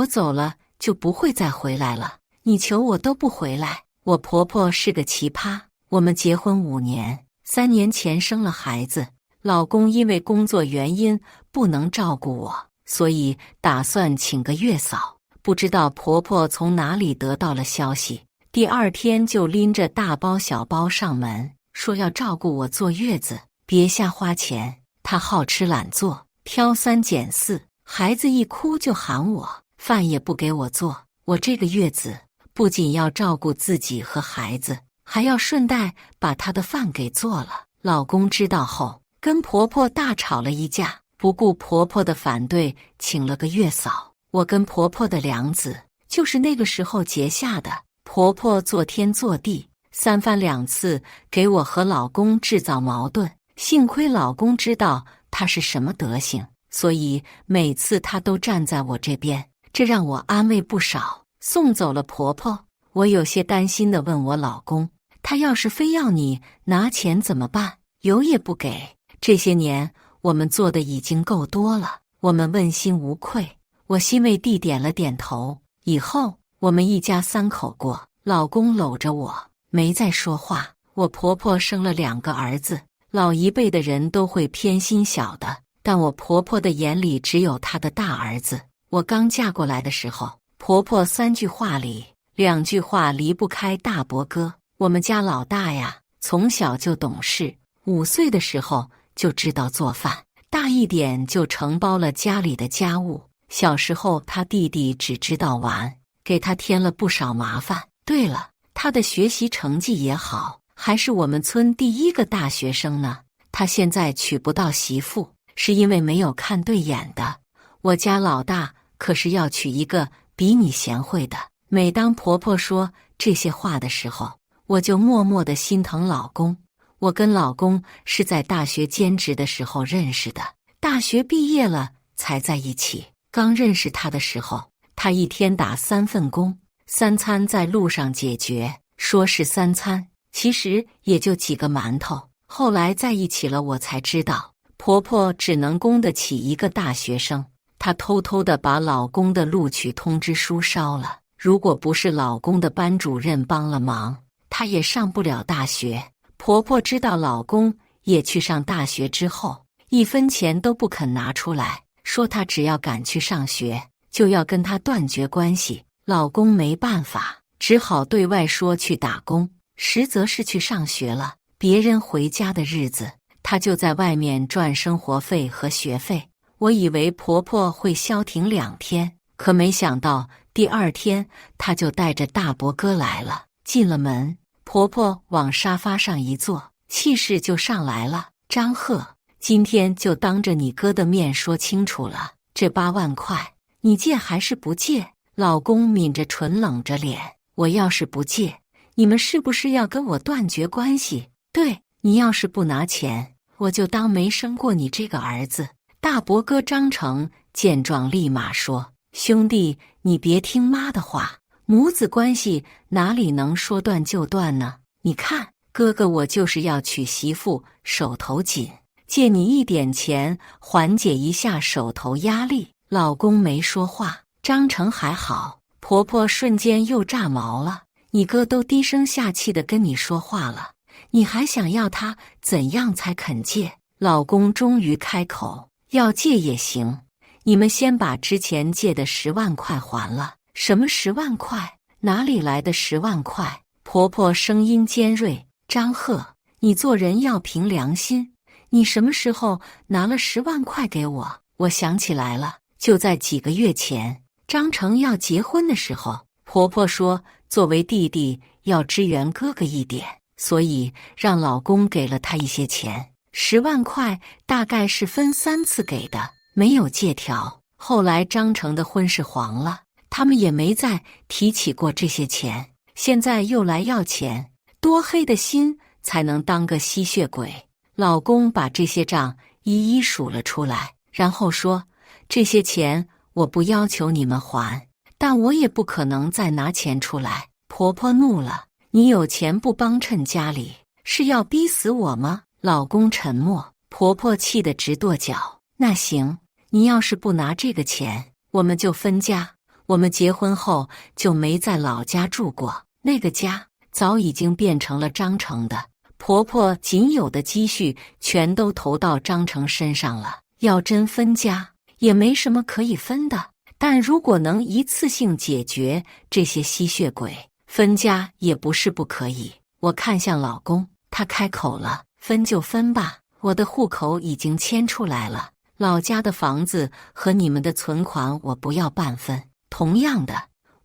走了就不会再回来了，你求我都不回来。”我婆婆是个奇葩，我们结婚5年，3年前生了孩子，老公因为工作原因不能照顾我，所以打算请个月嫂。不知道婆婆从哪里得到了消息，第2天就拎着大包小包上门，说要照顾我坐月子，别瞎花钱。她好吃懒做，挑3拣4，孩子一哭就喊我，饭也不给我做。我这个月子不仅要照顾自己和孩子，还要顺带把她的饭给做了。老公知道后，跟婆婆大吵了一架，不顾婆婆的反对，请了个月嫂。我跟婆婆的梁子就是那个时候结下的。婆婆做天做地，3番2次给我和老公制造矛盾，幸亏老公知道她是什么德行，所以每次她都站在我这边，这让我安慰不少。送走了婆婆，我有些担心地问我老公，他要是非要你拿钱怎么办？有也不给。这些年我们做的已经够多了，我们问心无愧。我欣慰地点了点头。以后我们一家3口过，老公搂着我，没再说话。我婆婆生了2个儿子，老一辈的人都会偏心小的，但我婆婆的眼里只有她的大儿子。我刚嫁过来的时候，婆婆3句话里2句话离不开大伯哥。我们家老大呀，从小就懂事，5岁的时候就知道做饭，大一点就承包了家里的家务。小时候他弟弟只知道玩，给他添了不少麻烦。对了，他的学习成绩也好，还是我们村第1个大学生呢。他现在娶不到媳妇，是因为没有看对眼的。我家老大可是要娶一个比你贤惠的。每当婆婆说这些话的时候，我就默默地心疼老公。我跟老公是在大学兼职的时候认识的，大学毕业了才在一起。刚认识他的时候，他一天打3份工，3餐在路上解决，说是3餐，其实也就几个馒头。后来在一起了，我才知道，婆婆只能供得起一个大学生。她偷偷地把老公的录取通知书烧了，如果不是老公的班主任帮了忙，她也上不了大学。婆婆知道老公也去上大学之后，1分钱都不肯拿出来，说她只要敢去上学，就要跟她断绝关系。老公没办法，只好对外说去打工，实则是去上学了。别人回家的日子，她就在外面赚生活费和学费。我以为婆婆会消停2天，可没想到第2天她就带着大伯哥来了。进了门，婆婆往沙发上一坐，气势就上来了。张贺，今天就当着你哥的面说清楚了，这8万块你借还是不借？老公抿着唇冷着脸，我要是不借，你们是不是要跟我断绝关系？对，你要是不拿钱，我就当没生过你这个儿子。大伯哥张成见状立马说，兄弟，你别听妈的话，母子关系哪里能说断就断呢？你看哥哥我就是要娶媳妇，手头紧，借你1点钱缓解一下手头压力。老公没说话，张成还好，婆婆瞬间又炸毛了。你哥都低声下气的跟你说话了，你还想要他怎样才肯借？老公终于开口，要借也行，你们先把之前借的10万块还了。什么10万块？哪里来的10万块？婆婆声音尖锐，张贺，你做人要凭良心，你什么时候拿了10万块给我？我想起来了，就在几个月前，张成要结婚的时候，婆婆说作为弟弟要支援哥哥一点，所以让老公给了她一些钱，10万块大概是分3次给的，没有借条。后来张成的婚事黄了，他们也没再提起过这些钱，现在又来要钱，多黑的心才能当个吸血鬼。老公把这些账一一数了出来，然后说，这些钱我不要求你们还，但我也不可能再拿钱出来。婆婆怒了，你有钱不帮衬家里，是要逼死我吗？老公沉默，婆婆气得直跺脚。那行，你要是不拿这个钱，我们就分家。我们结婚后就没在老家住过，那个家早已经变成了张成的。婆婆仅有的积蓄全都投到张成身上了，要真分家也没什么可以分的，但如果能一次性解决这些吸血鬼，分家也不是不可以。我看向老公，他开口了，分就分吧，我的户口已经迁出来了，老家的房子和你们的存款我不要半分。同样的，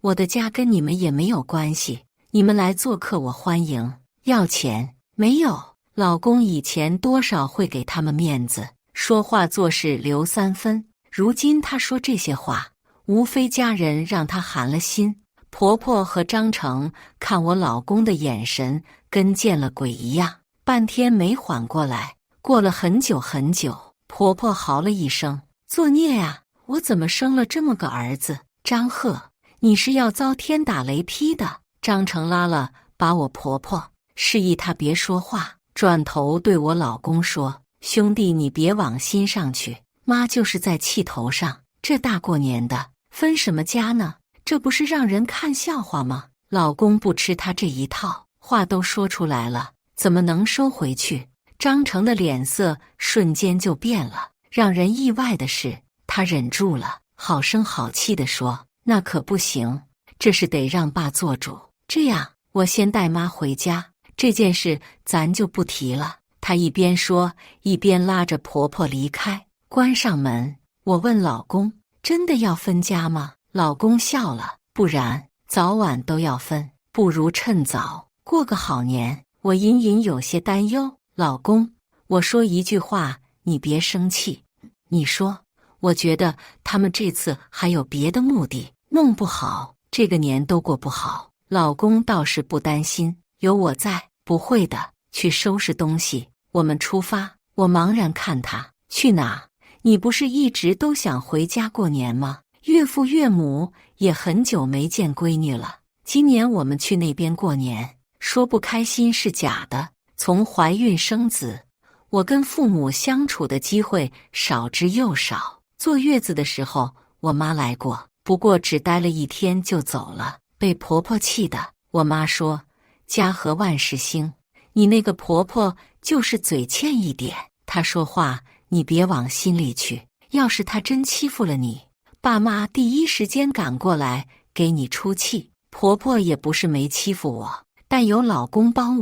我的家跟你们也没有关系，你们来做客我欢迎。要钱没有？老公以前多少会给他们面子，说话做事留3分，如今他说这些话，无非家人让他寒了心。婆婆和张成看我老公的眼神跟见了鬼一样，半天没缓过来。过了很久很久，婆婆嚎了一声，作孽啊，我怎么生了这么个儿子？张贺，你是要遭天打雷劈的。张成拉了把我婆婆，示意她别说话，转头对我老公说，兄弟你别往心上去，妈就是在气头上，这大过年的分什么家呢？这不是让人看笑话吗？老公不吃他这一套，话都说出来了，怎么能收回去？张成的脸色瞬间就变了，让人意外的是，他忍住了，好声好气地说，那可不行，这是得让爸做主。这样，我先带妈回家，这件事咱就不提了。他一边说，一边拉着婆婆离开，关上门。我问老公，真的要分家吗？老公笑了，不然早晚都要分，不如趁早过个好年。我隐隐有些担忧。老公，我说一句话，你别生气。你说，我觉得他们这次还有别的目的，弄不好这个年都过不好。老公倒是不担心，有我在，不会的。去收拾东西，我们出发。我茫然看他，去哪？你不是一直都想回家过年吗？岳父岳母也很久没见闺女了，今年我们去那边过年，说不开心是假的。从怀孕生子，我跟父母相处的机会少之又少。坐月子的时候，我妈来过，不过只待了1天就走了，被婆婆气的。我妈说，家和万事兴，你那个婆婆就是嘴欠一点，她说话你别往心里去，要是她真欺负了你，爸妈第一时间赶过来给你出气。婆婆也不是没欺负我，但有老公帮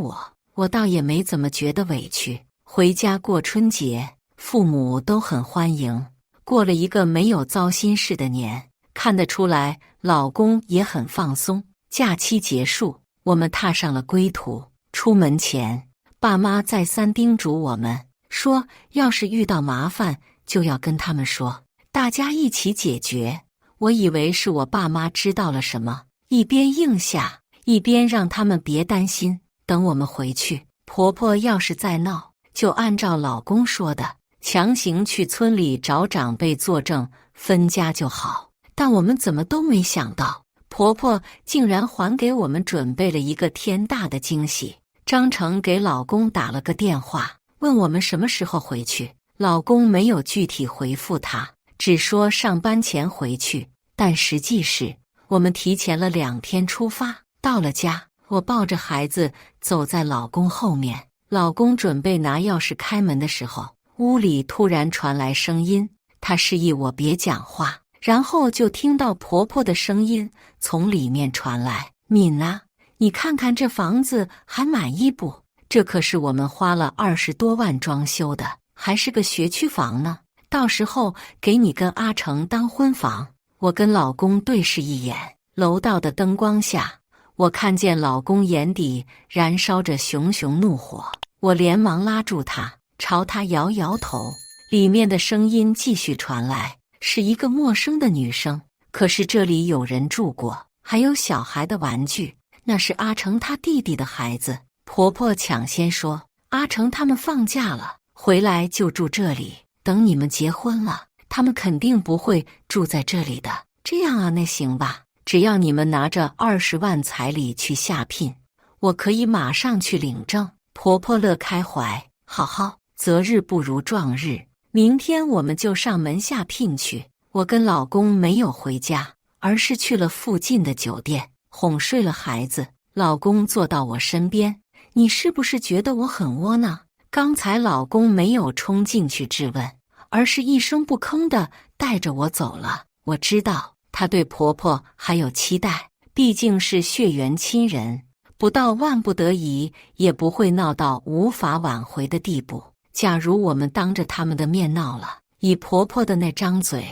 我倒也没怎么觉得委屈。回家过春节，父母都很欢迎，过了一个没有糟心事的年，看得出来老公也很放松。假期结束，我们踏上了归途。出门前，爸妈再三叮嘱我们，说要是遇到麻烦就要跟他们说，大家一起解决。我以为是我爸妈知道了什么，一边应下，一边让他们别担心，等我们回去，婆婆要是再闹，就按照老公说的，强行去村里找长辈作证，分家就好。但我们怎么都没想到，婆婆竟然还给我们准备了一个天大的惊喜。张成给老公打了个电话，问我们什么时候回去。老公没有具体回复他，只说上班前回去，但实际是我们提前了2天出发。到了家，我抱着孩子走在老公后面，老公准备拿钥匙开门的时候，屋里突然传来声音，他示意我别讲话，然后就听到婆婆的声音从里面传来，敏啊，你看看这房子还满意不？这可是我们花了20多万装修的，还是个学区房呢。到时候给你跟阿成当婚房。”我跟老公对视一眼，楼道的灯光下，我看见老公眼底燃烧着熊熊怒火。我连忙拉住他，朝他摇摇头。里面的声音继续传来，是一个陌生的女生。可是这里有人住过，还有小孩的玩具，那是阿成他弟弟的孩子。婆婆抢先说：“阿成他们放假了，回来就住这里，等你们结婚了，他们肯定不会住在这里的。”这样啊，那行吧，只要你们拿着20万彩礼去下聘，我可以马上去领证。婆婆乐开怀：“好好，择日不如撞日，明天我们就上门下聘去。”我跟老公没有回家，而是去了附近的酒店，哄睡了孩子。老公坐到我身边：“你是不是觉得我很窝囊？”刚才老公没有冲进去质问，而是一声不吭地带着我走了。我知道她对婆婆还有期待，毕竟是血缘亲人，不到万不得已也不会闹到无法挽回的地步。假如我们当着他们的面闹了，以婆婆的那张嘴，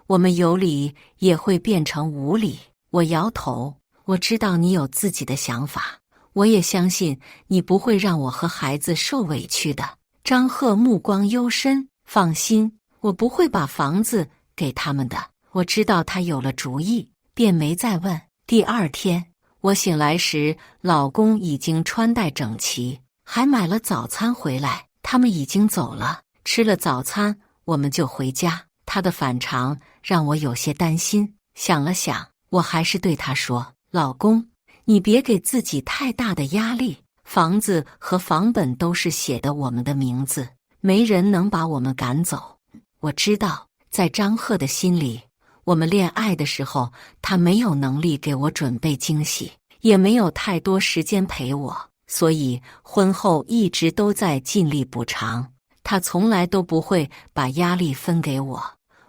我们有理也会变成无理。我摇头，我知道你有自己的想法，我也相信你不会让我和孩子受委屈的。张赫目光幽深：“放心，我不会把房子给他们的。”我知道他有了主意，便没再问。第二天，我醒来时，老公已经穿戴整齐，还买了早餐回来。他们已经走了，吃了早餐，我们就回家。他的反常让我有些担心。想了想，我还是对他说：“老公，你别给自己太大的压力，房子和房本都是写的我们的名字，没人能把我们赶走。”我知道，在张赫的心里，我们恋爱的时候，他没有能力给我准备惊喜，也没有太多时间陪我，所以婚后一直都在尽力补偿。他从来都不会把压力分给我，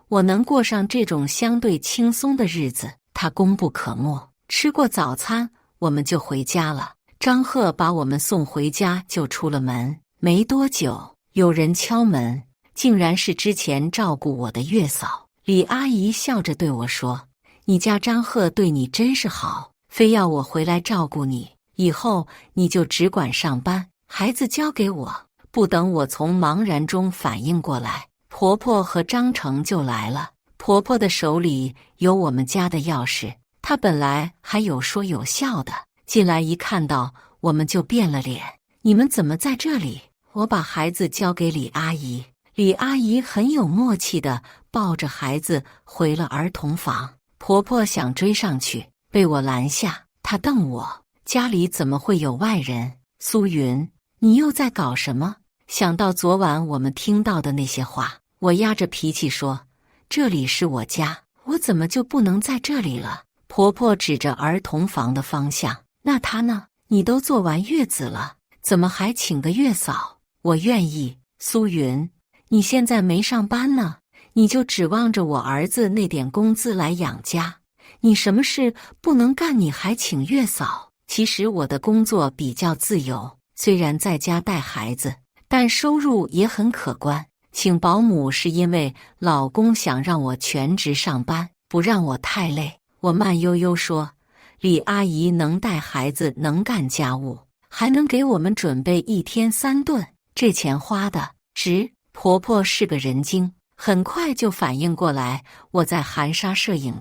我能过上这种相对轻松的日子，他功不可没。吃过早餐，我们就回家了。张赫把我们送回家，就出了门。没多久，有人敲门，竟然是之前照顾我的月嫂。李阿姨笑着对我说：“你家张赫对你真是好，非要我回来照顾你，以后你就只管上班，孩子交给我。”不等我从茫然中反应过来，婆婆和张成就来了。婆婆的手里有我们家的钥匙，她本来还有说有笑的，进来一看到我们就变了脸：“你们怎么在这里？”我把孩子交给李阿姨，李阿姨很有默契地抱着孩子回了儿童房。婆婆想追上去，被我拦下。她瞪我：“家里怎么会有外人？苏云，你又在搞什么？”想到昨晚我们听到的那些话，我压着脾气说：“这里是我家，我怎么就不能在这里了？”婆婆指着儿童房的方向：“那他呢？你都坐完月子了，怎么还请个月嫂？”我愿意。苏云，你现在没上班呢，你就指望着我儿子那点工资来养家？你什么事不能干，你还请月嫂？其实我的工作比较自由，虽然在家带孩子，但收入也很可观。请保姆是因为老公想让我全职上班，不让我太累。我慢悠悠说：“李阿姨能带孩子，能干家务，还能给我们准备1天3顿，这钱花的值。”婆婆是个人精，很快就反应过来我在含沙射影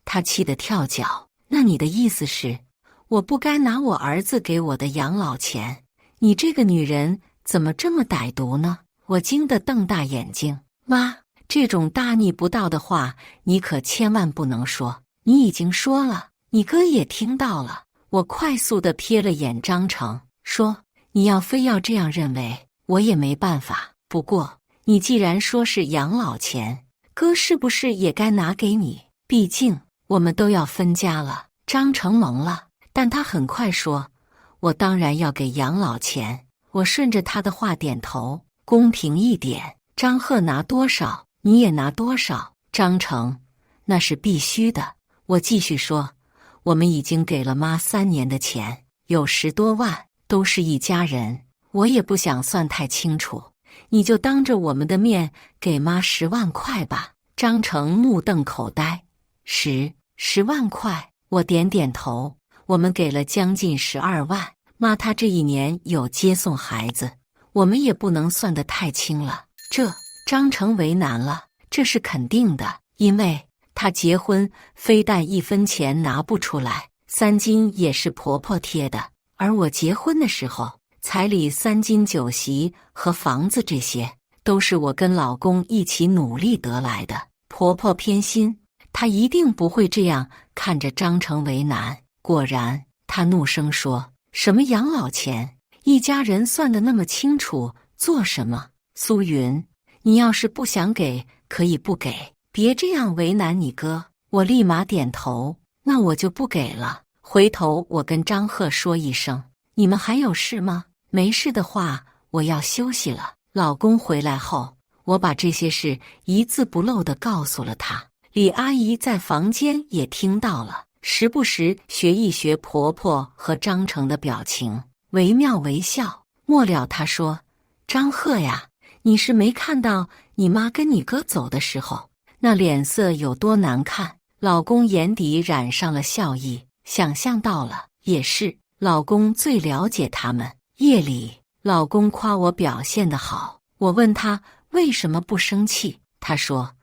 她气得跳脚：“那你的意思是，我不该拿我儿子给我的养老钱？你这个女人怎么这么歹毒呢？”我惊得瞪大眼睛：“妈，这种大逆不道的话你可千万不能说，你已经说了，你哥也听到了。”我快速地瞥了眼张成，说：“你要非要这样认为，我也没办法。不过你既然说是养老钱，哥是不是也该拿给你？毕竟我们都要分家了。”张成懵了，但他很快说：“我当然要给养老钱。”我顺着他的话点头：“公平一点，张赫拿多少，你也拿多少。”张成：“那是必须的。”我继续说：“我们已经给了妈3年的钱，有10多万，都是一家人。我也不想算太清楚，你就当着我们的面给妈10万块吧。张成目瞪口呆。10万块？我点点头。我们给了将近12万。妈她这一年有接送孩子，我们也不能算得太清了。张成为难了。这是肯定的，因为他结婚非但1分钱拿不出来，3金也是婆婆贴的，而我结婚的时候，彩礼3金酒席和房子这些都是我跟老公一起努力得来的。婆婆偏心，她一定不会这样看着张成为难。果然，她怒声说：“什么养老钱？一家人算得那么清楚，做什么？”苏云，你要是不想给，可以不给，别这样为难你哥。我立马点头，那我就不给了。回头我跟张贺说一声，你们还有事吗？没事的话，我要休息了。老公回来后，我把这些事一字不漏地告诉了他。李阿姨在房间也听到了，时不时学一学婆婆和张成的表情，惟妙惟肖。末了她说：“张贺呀，你是没看到你妈跟你哥走的时候，那脸色有多难看？”老公眼底染上了笑意，想象到了，也是，老公最了解他们。夜里，老公夸我表现得好，我问他为什么不生气，他说：“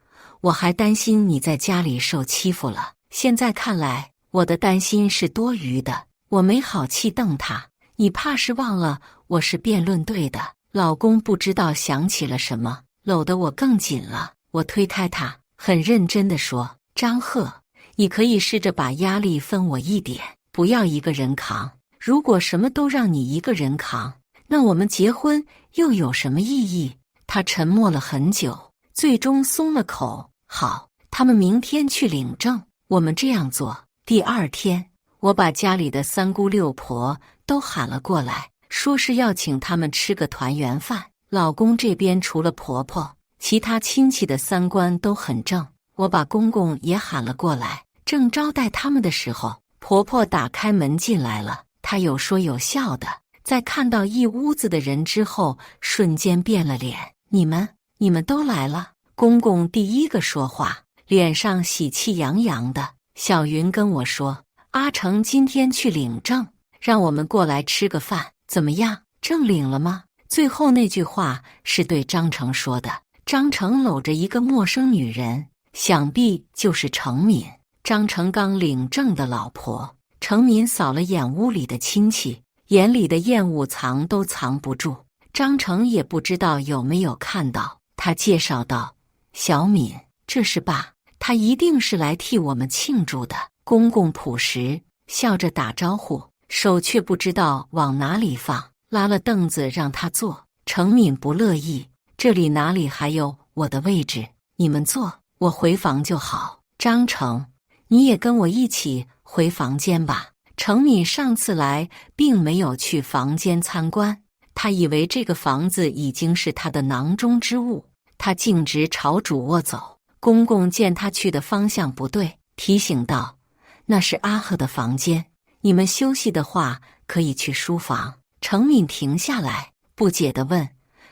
我还担心你在家里受欺负了，现在看来，我的担心是多余的。”我没好气瞪他：“你怕是忘了我是辩论队的。”老公不知道想起了什么，搂得我更紧了。我推开他，很认真地说：“张贺，你可以试着把压力分我一点，不要一个人扛。如果什么都让你一个人扛，那我们结婚又有什么意义？”他沉默了很久，最终松了口：“好，他们明天去领证，我们这样做。”第二天，我把家里的3姑6婆都喊了过来，说是要请他们吃个团圆饭。老公这边除了婆婆，其他亲戚的3观都很正。我把公公也喊了过来，正招待他们的时候，婆婆打开门进来了。她有说有笑的，在看到一屋子的人之后，瞬间变了脸：“你们都来了。”公公第一个说话，脸上喜气洋洋的。小云跟我说：“阿成今天去领证，让我们过来吃个饭，怎么样？证领了吗？”最后那句话是对张成说的。张成搂着一个陌生女人，想必就是程敏，张成刚领证的老婆。程敏扫了眼屋里的亲戚，眼里的厌恶藏都藏不住。张成也不知道有没有看到，他介绍道：“小敏，这是爸，他一定是来替我们庆祝的。”公公朴实笑着打招呼，手却不知道往哪里放，拉了凳子让他坐。程敏不乐意：“这里哪里还有我的位置？你们坐，我回房就好。”张成，你也跟我一起回房间吧。程敏上次来并没有去房间参观，他以为这个房子已经是他的囊中之物，他径直朝主卧走。公公见他去的方向不对，提醒道：“那是阿赫的房间，你们休息的话可以去书房。”程敏停下来，不解地问：“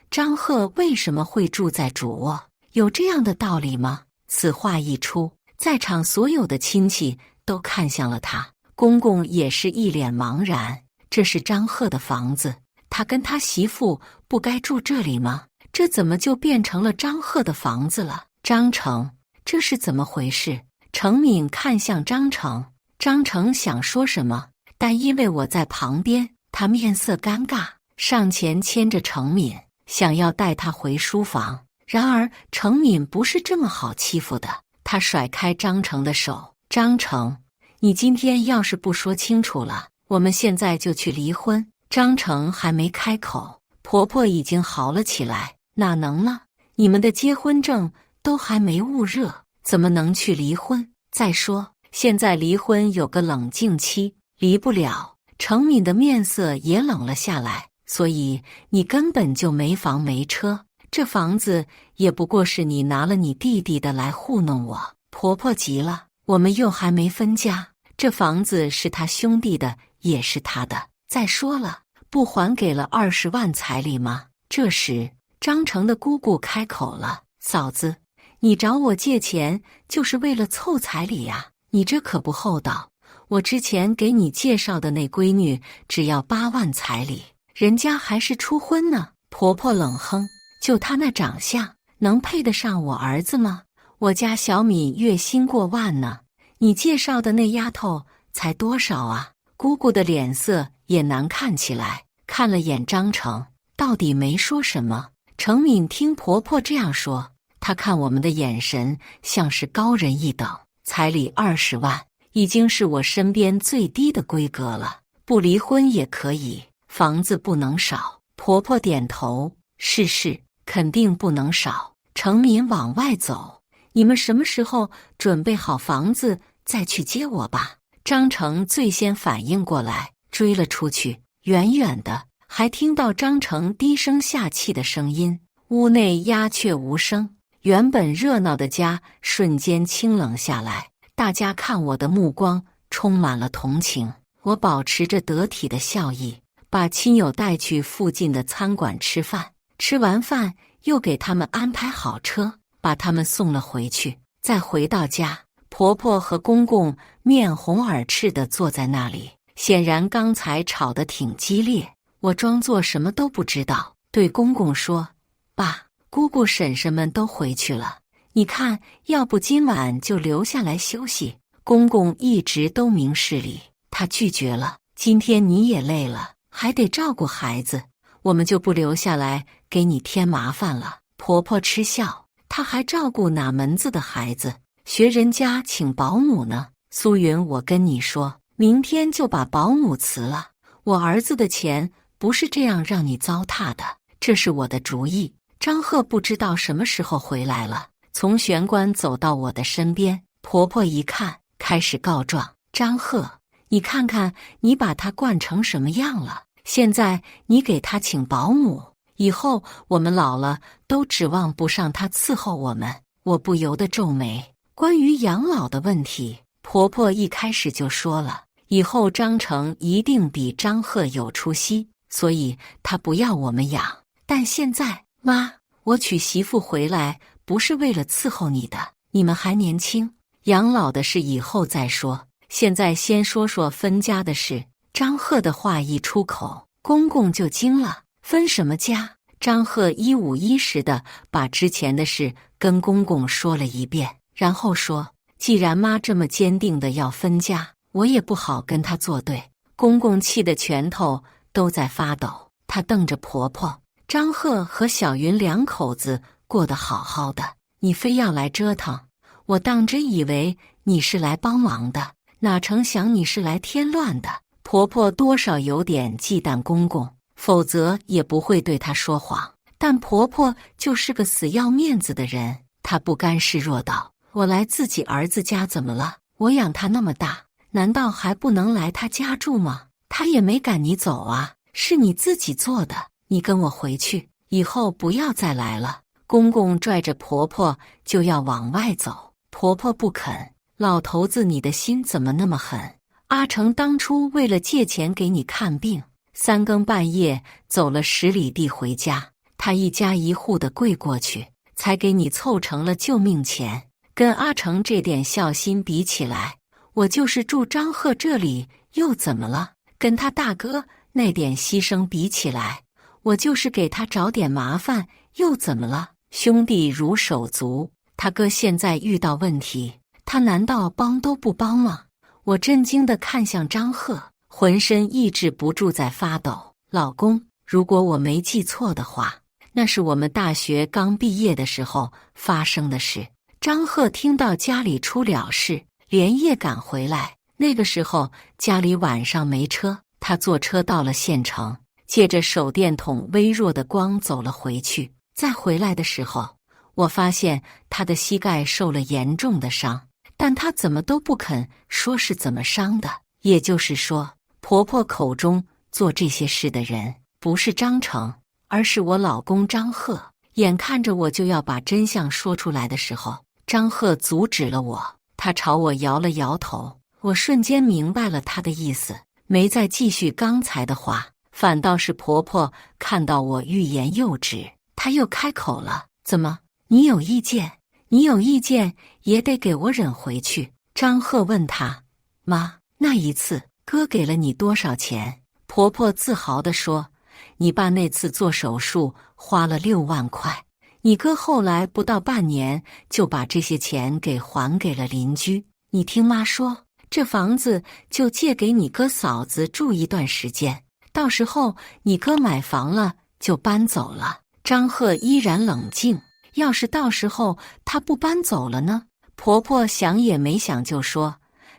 张贺为什么会住在主卧？有这样的道理吗？”此话一出，在场所有的亲戚都看向了他。公公也是一脸茫然，这是张贺的房子，他跟他媳妇不该住这里吗？这怎么就变成了张贺的房子了？张成，这是怎么回事？程敏看向张成，张成想说什么，但因为我在旁边，他面色尴尬，上前牵着程敏，想要带他回书房。然而程敏不是这么好欺负的，他甩开张成的手：“张成，你今天要是不说清楚了，我们现在就去离婚。”张成还没开口，婆婆已经嚎了起来：“哪能呢？你们的结婚证都还没焐热，怎么能去离婚？再说，现在离婚有个冷静期，离不了。”程敏的面色也冷了下来：“所以你根本就没房没车，这房子也不过是你拿了你弟弟的来糊弄我。”婆婆急了：“我们又还没分家，这房子是他兄弟的，也是他的。再说了，不还给了20万彩礼吗？这时，张成的姑姑开口了：“嫂子，你找我借钱就是为了凑彩礼呀？你这可不厚道。我之前给你介绍的那闺女只要8万彩礼，人家还是初婚呢。”婆婆冷哼：“就她那长相，能配得上我儿子吗？我家小米月薪过万呢，你介绍的那丫头才多少啊？”姑姑的脸色也难看起来，看了眼张成，到底没说什么。程敏听婆婆这样说，她看我们的眼神像是高人一等。彩礼20万，已经是我身边最低的规格了，不离婚也可以，房子不能少。婆婆点头：“是，肯定不能少。”程敏往外走：“你们什么时候准备好房子再去接我吧？”张成最先反应过来，追了出去。远远的还听到张成低声下气的声音，屋内鸦雀无声，原本热闹的家瞬间清冷下来。大家看我的目光充满了同情。我保持着得体的笑意，把亲友带去附近的餐馆吃饭。吃完饭又给他们安排好车，把他们送了回去。再回到家，婆婆和公公面红耳赤地坐在那里，显然刚才吵得挺激烈。我装作什么都不知道，对公公说：“爸，姑姑婶婶们都回去了，你看，要不今晚就留下来休息。”公公一直都明事理，他拒绝了。今天你也累了，还得照顾孩子，我们就不留下来给你添麻烦了。婆婆嗤笑：“她还照顾哪门子的孩子？学人家请保姆呢。苏云，我跟你说，明天就把保姆辞了。我儿子的钱不是这样让你糟蹋的，这是我的主意。”张贺不知道什么时候回来了，从玄关走到我的身边。婆婆一看，开始告状：“张贺，你看看你把他惯成什么样了，现在你给他请保姆，以后我们老了都指望不上他伺候我们。”我不由得皱眉。关于养老的问题，婆婆一开始就说了，以后张成一定比张贺有出息，所以他不要我们养。但现在，妈，我娶媳妇回来不是为了伺候你的，你们还年轻，养老的事以后再说，现在先说说分家的事。张贺的话一出口，公公就惊了：“分什么家？”张贺一五一十地把之前的事跟公公说了一遍，然后说：“既然妈这么坚定的要分家，我也不好跟她作对。”公公气得拳头都在发抖，他瞪着婆婆：“张贺和小云两口子过得好好的，你非要来折腾，我当真以为你是来帮忙的，哪成想你是来添乱的。”婆婆多少有点忌惮公公，否则也不会对她说谎。但婆婆就是个死要面子的人，她不甘示弱道：“我来自己儿子家怎么了？我养他那么大，难道还不能来他家住吗？他也没赶你走啊，是你自己做的。你跟我回去，以后不要再来了。”公公拽着婆婆就要往外走，婆婆不肯：“老头子，你的心怎么那么狠？阿成当初为了借钱给你看病，3更半夜走了10里地回家，他一家一户的跪过去，才给你凑成了救命钱。跟阿成这点孝心比起来，我就是住张贺这里又怎么了？跟他大哥那点牺牲比起来，我就是给他找点麻烦又怎么了？兄弟如手足，他哥现在遇到问题，他难道帮都不帮吗？”我震惊地看向张贺，浑身抑制不住在发抖。“老公，如果我没记错的话，那是我们大学刚毕业的时候发生的事。”张贺听到家里出了事，连夜赶回来。那个时候家里晚上没车，他坐车到了县城，借着手电筒微弱的光走了回去。再回来的时候，我发现他的膝盖受了严重的伤，但他怎么都不肯说是怎么伤的。也就是说，婆婆口中做这些事的人不是张成，而是我老公张贺。眼看着我就要把真相说出来的时候，张贺阻止了我，他朝我摇了摇头。我瞬间明白了他的意思，没再继续刚才的话，反倒是婆婆看到我欲言又止，她又开口了：“怎么，你有意见？你有意见也得给我忍回去。”张贺问她：“妈，那一次哥给了你多少钱？”婆婆自豪地说：“你爸那次做手术花了6万块，你哥后来不到半年就把这些钱给还给了邻居。你听妈说，这房子就借给你哥嫂子住一段时间，到时候你哥买房了就搬走了。”张贺依然冷静：“要是到时候他不搬走了呢？”婆婆想也没想就说：“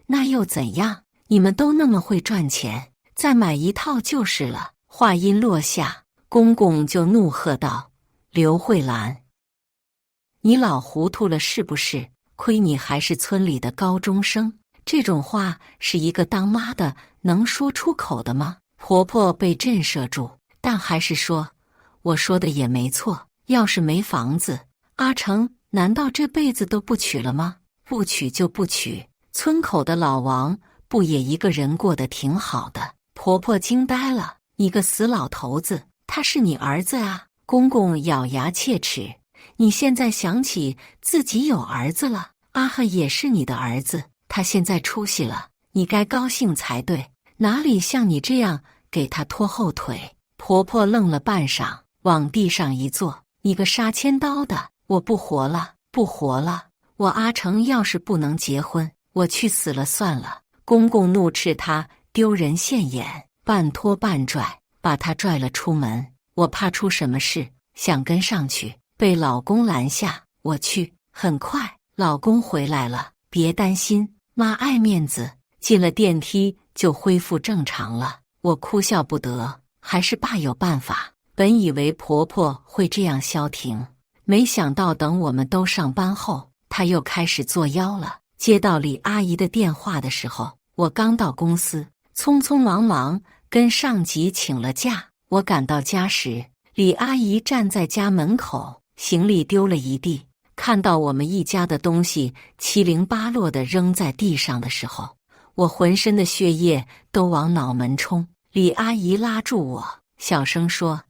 那又怎样？你们都那么会赚钱，再买一套就是了。”话音落下，公公就怒喝道：“刘慧兰，你老糊涂了是不是？亏你还是村里的高中生，这种话是一个当妈的能说出口的吗？”婆婆被震慑住，但还是说：“我说的也没错，要是没房子，阿成难道这辈子都不娶了吗？不娶就不娶，村口的老王不也一个人过得挺好的？”婆婆惊呆了：“你个死老头子，他是你儿子啊！”公公咬牙切齿：“你现在想起自己有儿子了？阿赫也是你的儿子，他现在出息了，你该高兴才对，哪里像你这样给他拖后腿？”婆婆愣了半晌，往地上一坐：“你个杀千刀的，我不活了，不活了！我阿成要是不能结婚，我去死了算了！”公公怒斥他丢人现眼，半拖半拽，把他拽了出门。我怕出什么事，想跟上去，被老公拦下。我去，很快老公回来了，别担心，妈爱面子。进了电梯就恢复正常了。我哭笑不得，还是爸有办法。本以为婆婆会这样消停，没想到等我们都上班后，她又开始作妖了。接到李阿姨的电话的时候，我刚到公司，匆匆忙忙跟上级请了假。我赶到家时，李阿姨站在家门口，行李丢了一地。看到我们一家的东西七零八落地扔在地上的时候，我浑身的血液都往脑门冲。李阿姨拉住我，小声说：“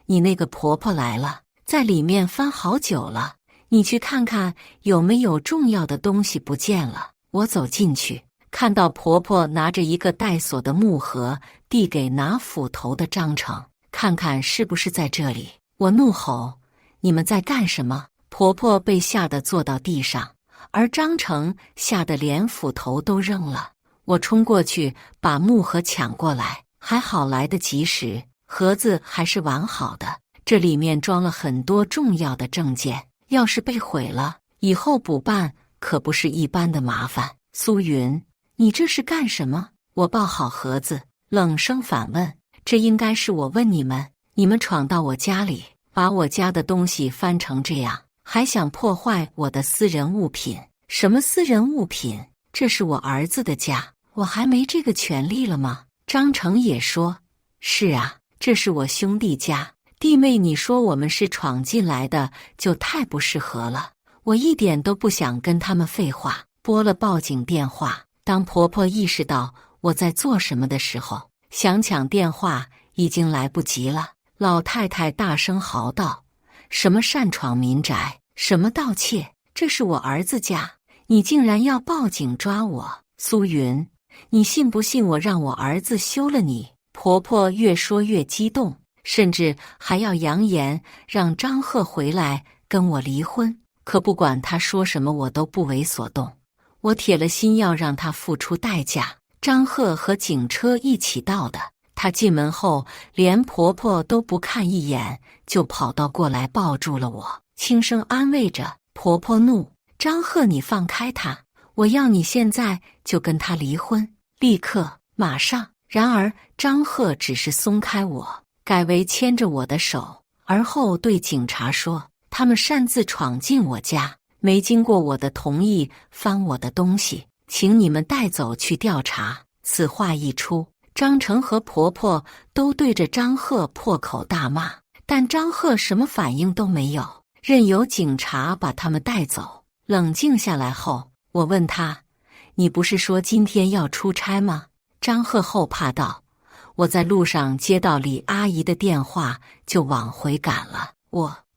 你那个婆婆来了，在里面翻好久了，你去看看有没有重要的东西不见了。”我走进去，看到婆婆拿着一个带锁的木盒递给拿斧头的张成，看看是不是在这里。我怒吼：“你们在干什么？”婆婆被吓得坐到地上，而张成吓得连斧头都扔了。我冲过去把木盒抢过来，还好来得及时，盒子还是完好的，这里面装了很多重要的证件，要是被毁了，以后补办可不是一般的麻烦。苏云，你这是干什么？我抱好盒子，冷声反问：“这应该是我问你们，你们闯到我家里，把我家的东西翻成这样，还想破坏我的私人物品？什么私人物品？这是我儿子的家，我还没这个权利了吗？”张成也说：“是啊，这是我兄弟家，弟妹你说我们是闯进来的，就太不适合了。”我一点都不想跟他们废话，拨了报警电话。当婆婆意识到我在做什么的时候，想抢电话已经来不及了。老太太大声嚎道：“什么擅闯民宅，什么盗窃，这是我儿子家，你竟然要报警抓我！苏云，你信不信我让我儿子休了你？”婆婆越说越激动，甚至还要扬言让张贺回来跟我离婚。可不管她说什么，我都不为所动。我铁了心要让她付出代价。张贺和警车一起到的，她进门后连婆婆都不看一眼，就跑到过来抱住了我，轻声安慰着。婆婆怒：“张贺，你放开他，我要你现在就跟他离婚，立刻，马上！”然而张贺只是松开我，改为牵着我的手，而后对警察说：“他们擅自闯进我家，没经过我的同意翻我的东西，请你们带走去调查。”此话一出，张成和婆婆都对着张贺破口大骂，但张贺什么反应都没有，任由警察把他们带走。冷静下来后，我问他：“你不是说今天要出差吗？”张贺后怕道：“我在路上接到李阿姨的电话，就往回赶了。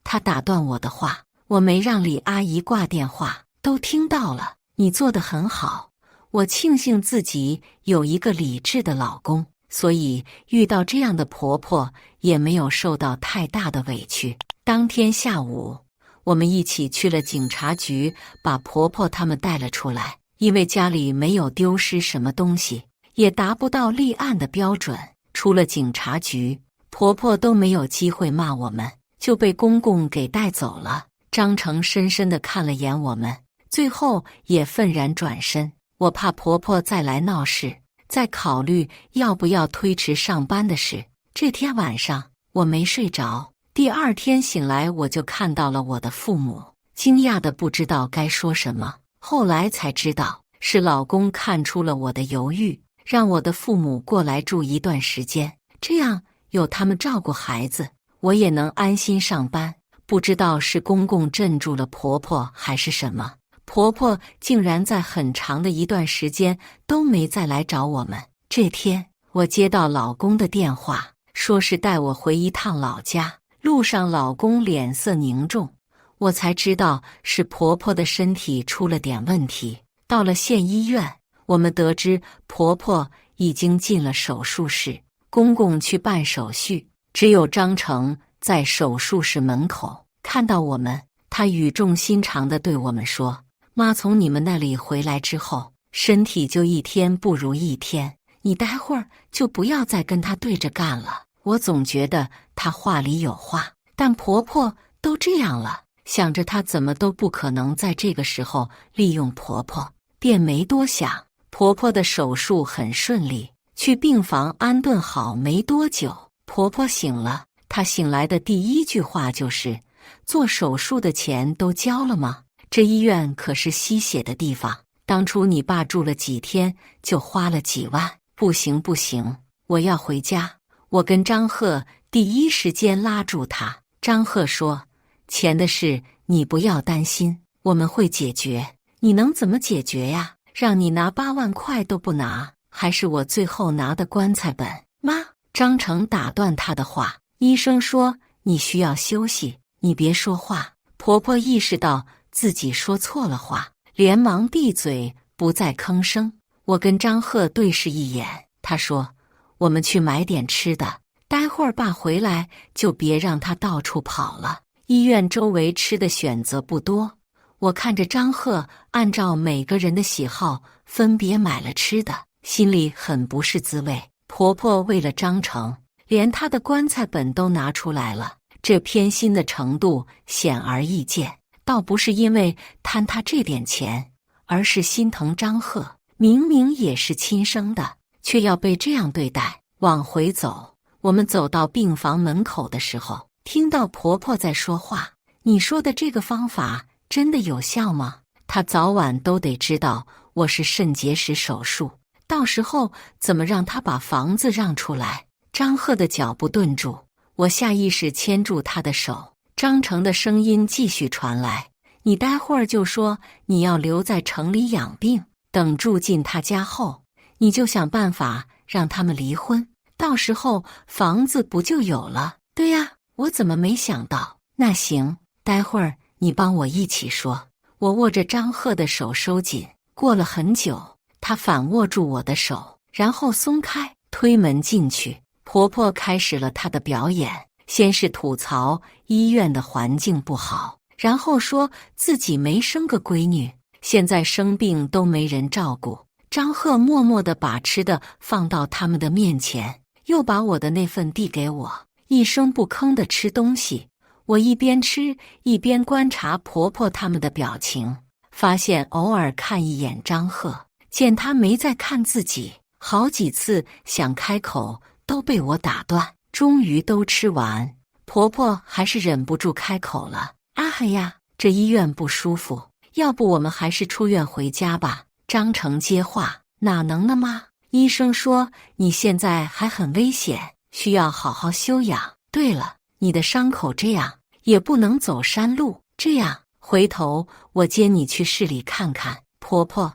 她打断我的话，我没让李阿姨挂电话，都听到了。你做得很好，我庆幸自己有一个理智的老公，所以遇到这样的婆婆也没有受到太大的委屈。当天下午，我们一起去了警察局，把婆婆他们带了出来。因为家里没有丢失什么东西，也达不到立案的标准，出了警察局，婆婆都没有机会骂我们，就被公公给带走了。张成深深地看了眼我们，最后也愤然转身。我怕婆婆再来闹事，再考虑要不要推迟上班的事。这天晚上我没睡着，第二天醒来我就看到了我的父母，惊讶的不知道该说什么。后来才知道，是老公看出了我的犹豫，让我的父母过来住一段时间，这样有他们照顾孩子，我也能安心上班。不知道是公公镇住了婆婆还是什么，婆婆竟然在很长的一段时间都没再来找我们。这天，我接到老公的电话，说是带我回一趟老家，路上老公脸色凝重。我才知道是婆婆的身体出了点问题。到了县医院，我们得知婆婆已经进了手术室，公公去办手续，只有张成在手术室门口看到我们，他语重心长地对我们说：“妈从你们那里回来之后，身体就一天不如一天，你待会儿就不要再跟她对着干了。”我总觉得她话里有话，但婆婆都这样了，想着她怎么都不可能在这个时候利用婆婆，便没多想。婆婆的手术很顺利，去病房安顿好没多久，婆婆醒了。她醒来的第一句话就是：“做手术的钱都交了吗？这医院可是吸血的地方，当初你爸住了几天就花了几万。”不行不行，我要回家。我跟张贺第一时间拉住他。张贺说：“钱的事你不要担心，我们会解决。你能怎么解决呀？让你拿8万块都不拿，还是我最后拿的棺材本？”妈，张成打断他的话：“医生说你需要休息，你别说话。”婆婆意识到自己说错了话，连忙闭嘴，不再吭声。我跟张贺对视一眼，他说：“我们去买点吃的，待会儿爸回来就别让他到处跑了。”医院周围吃的选择不多，我看着张贺按照每个人的喜好分别买了吃的，心里很不是滋味。婆婆为了张成，连她的棺材本都拿出来了，这偏心的程度显而易见。倒不是因为贪他这点钱，而是心疼张贺，明明也是亲生的，却要被这样对待。往回走，我们走到病房门口的时候，听到婆婆在说话：“你说的这个方法真的有效吗？她早晚都得知道我是肾结石手术，到时候怎么让她把房子让出来？”张贺的脚步顿住，我下意识牵住他的手。张成的声音继续传来：“你待会儿就说你要留在城里养病，等住进他家后，你就想办法让他们离婚，到时候房子不就有了？”“对呀，我怎么没想到？”“那行，待会儿你帮我一起说。”我握着张贺的手收紧，过了很久，他反握住我的手，然后松开，推门进去。婆婆开始了她的表演，先是吐槽医院的环境不好，然后说自己没生个闺女，现在生病都没人照顾。张贺默默地把吃的放到他们的面前，又把我的那份递给我，一声不吭地吃东西。我一边吃一边观察婆婆他们的表情，发现偶尔看一眼张贺，见他没在看自己，好几次想开口都被我打断。终于都吃完，婆婆还是忍不住开口了：“啊嘿呀，这医院不舒服，要不我们还是出院回家吧。”张成接话：“哪能呢妈？医生说你现在还很危险，需要好好休养。对了，你的伤口这样也不能走山路，这样回头我接你去市里看看。”婆婆，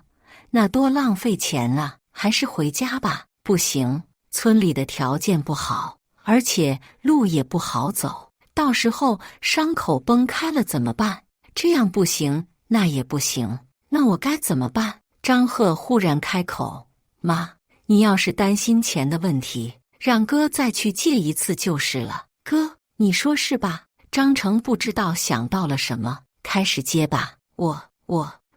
那多浪费钱啊，还是回家吧。不行，村里的条件不好，而且路也不好走，到时候伤口崩开了怎么办？这样不行，那也不行，那我该怎么办？张贺忽然开口：妈，你要是担心钱的问题，让哥再去借一次就是了。哥，你说是吧？张成不知道想到了什么，开始结巴。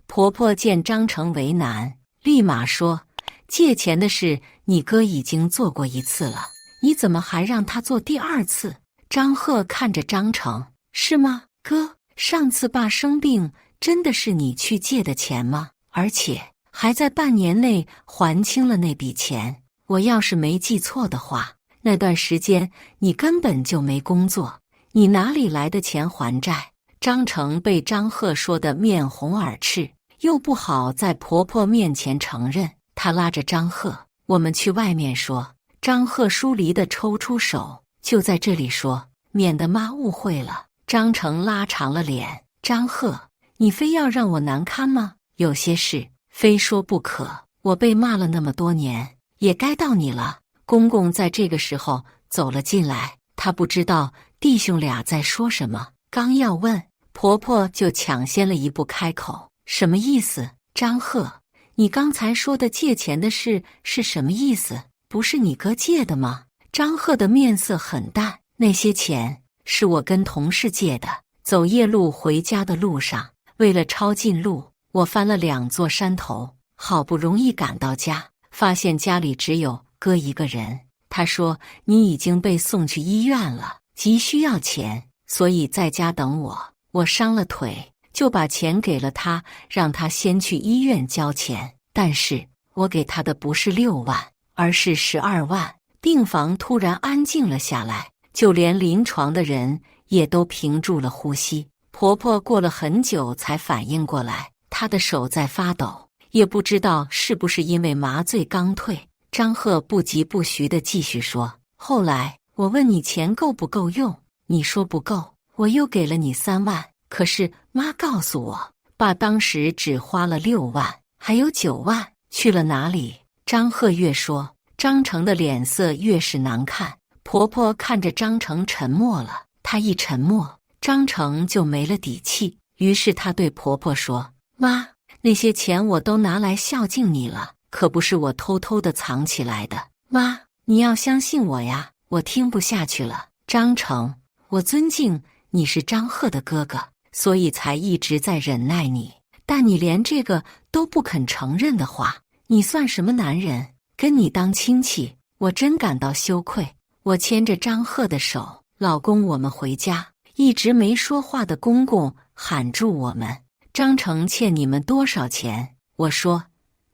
婆婆见张成为难，立马说：借钱的事你哥已经做过一次了，你怎么还让他做第二次？张贺看着张成：是吗？哥，上次爸生病真的是你去借的钱吗？而且还在半年内还清了那笔钱。我要是没记错的话，那段时间你根本就没工作，你哪里来的钱还债？张成被张贺说得面红耳赤，又不好在婆婆面前承认，他拉着张贺：我们去外面说。张贺疏离地抽出手：就在这里说，免得妈误会了。张成拉长了脸：张贺，你非要让我难堪吗？有些事非说不可，我被骂了那么多年，也该到你了。公公在这个时候走了进来，他不知道弟兄俩在说什么，刚要问，婆婆就抢先了一步开口：什么意思？张贺，你刚才说的借钱的事是什么意思？不是你哥借的吗？张贺的面色很淡：那些钱是我跟同事借的，走夜路回家的路上，为了抄近路，我翻了2座山头，好不容易赶到家，发现家里只有哥一个人。他说你已经被送去医院了，急需要钱，所以在家等我。我伤了腿，就把钱给了他，让他先去医院交钱。但是我给他的不是6万，而是12万。病房突然安静了下来，就连临床的人也都屏住了呼吸。婆婆过了很久才反应过来，她的手在发抖，也不知道是不是因为麻醉刚退。张贺不疾不徐地继续说：后来我问你钱够不够用，你说不够，我又给了你3万。可是妈告诉我，爸当时只花了6万，还有9万去了哪里？张贺越说，张成的脸色越是难看。婆婆看着张成沉默了，她一沉默，张成就没了底气。于是她对婆婆说：妈，那些钱我都拿来孝敬你了，可不是我偷偷的藏起来的。妈，你要相信我呀。我听不下去了。张成，我尊敬你是张贺的哥哥，所以才一直在忍耐你，但你连这个都不肯承认的话，你算什么男人？跟你当亲戚，我真感到羞愧。我牵着张贺的手：老公，我们回家。一直没说话的公公喊住我们：张成欠你们多少钱？我说：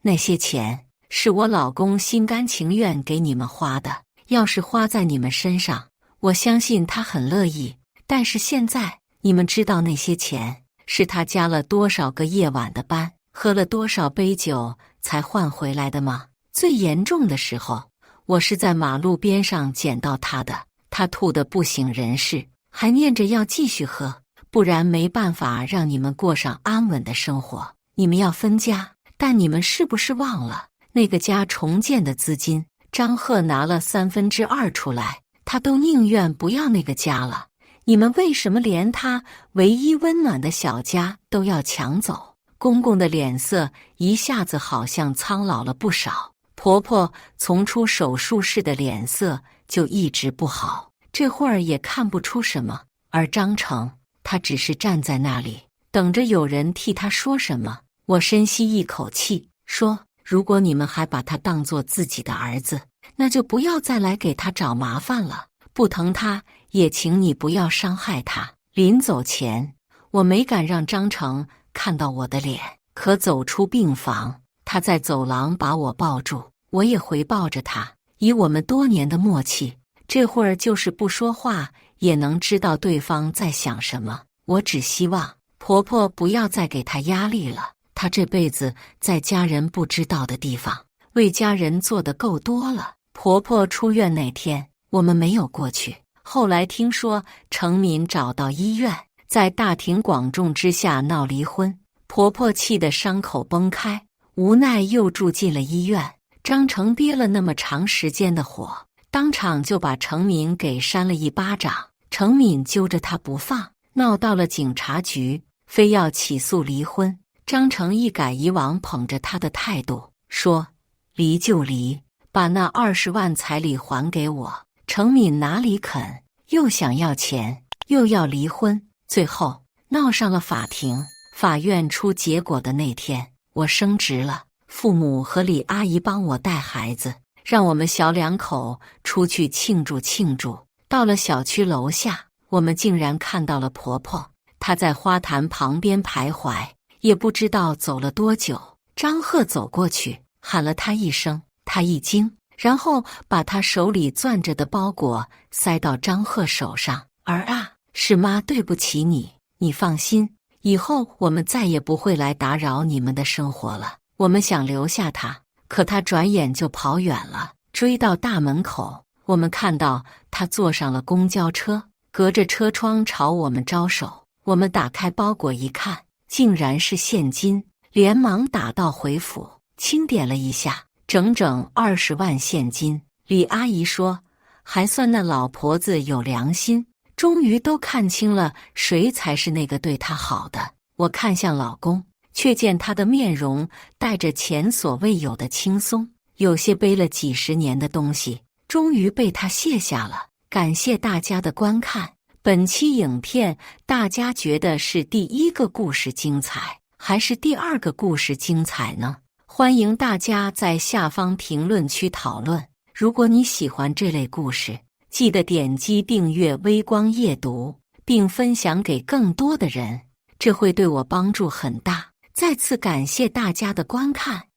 那些钱是我老公心甘情愿给你们花的，要是花在你们身上，我相信他很乐意。但是现在你们知道那些钱是他加了多少个夜晚的班，喝了多少杯酒才换回来的吗？最严重的时候，我是在马路边上捡到他的，他吐得不省人事，还念着要继续喝，不然没办法让你们过上安稳的生活。你们要分家，但你们是不是忘了那个家重建的资金？张贺拿了2/3出来，他都宁愿不要那个家了。你们为什么连他唯一温暖的小家都要抢走？公公的脸色一下子好像苍老了不少。婆婆从出手术室的脸色就一直不好，这会儿也看不出什么。而张成，他只是站在那里，等着有人替他说什么。我深吸一口气，说：如果你们还把他当作自己的儿子，那就不要再来给他找麻烦了。不疼他，也请你不要伤害他。临走前，我没敢让张成看到我的脸，可走出病房，他在走廊把我抱住，我也回抱着他。以我们多年的默契，这会儿就是不说话也能知道对方在想什么。我只希望婆婆不要再给他压力了，她这辈子在家人不知道的地方为家人做得够多了。婆婆出院那天，我们没有过去。后来听说程敏找到医院，在大庭广众之下闹离婚，婆婆气得伤口崩开，无奈又住进了医院。张成憋了那么长时间的火，当场就把程敏给扇了一巴掌。程敏揪着他不放，闹到了警察局，非要起诉离婚。张成一改以往捧着他的态度，说离就离，把那20万彩礼还给我。程敏哪里肯，又想要钱，又要离婚，最后闹上了法庭。法院出结果的那天，我升职了，父母和李阿姨帮我带孩子，让我们小两口出去庆祝庆祝。到了小区楼下，我们竟然看到了婆婆，她在花坛旁边徘徊，也不知道走了多久。张贺走过去，喊了她一声，她一惊，然后把她手里攥着的包裹塞到张贺手上。儿啊，是妈对不起你，你放心，以后我们再也不会来打扰你们的生活了。我们想留下她，可她转眼就跑远了。追到大门口，我们看到她坐上了公交车，隔着车窗朝我们招手。我们打开包裹一看，竟然是现金，连忙打道回府，清点了一下，整整20万现金。李阿姨说，还算那老婆子有良心，终于都看清了谁才是那个对她好的。我看向老公，却见他的面容带着前所未有的轻松，有些背了几十年的东西终于被他卸下了。感谢大家的观看，本期影片大家觉得是第一个故事精彩，还是第二个故事精彩呢？欢迎大家在下方评论区讨论。如果你喜欢这类故事，记得点击订阅微光夜读，并分享给更多的人，这会对我帮助很大。再次感谢大家的观看。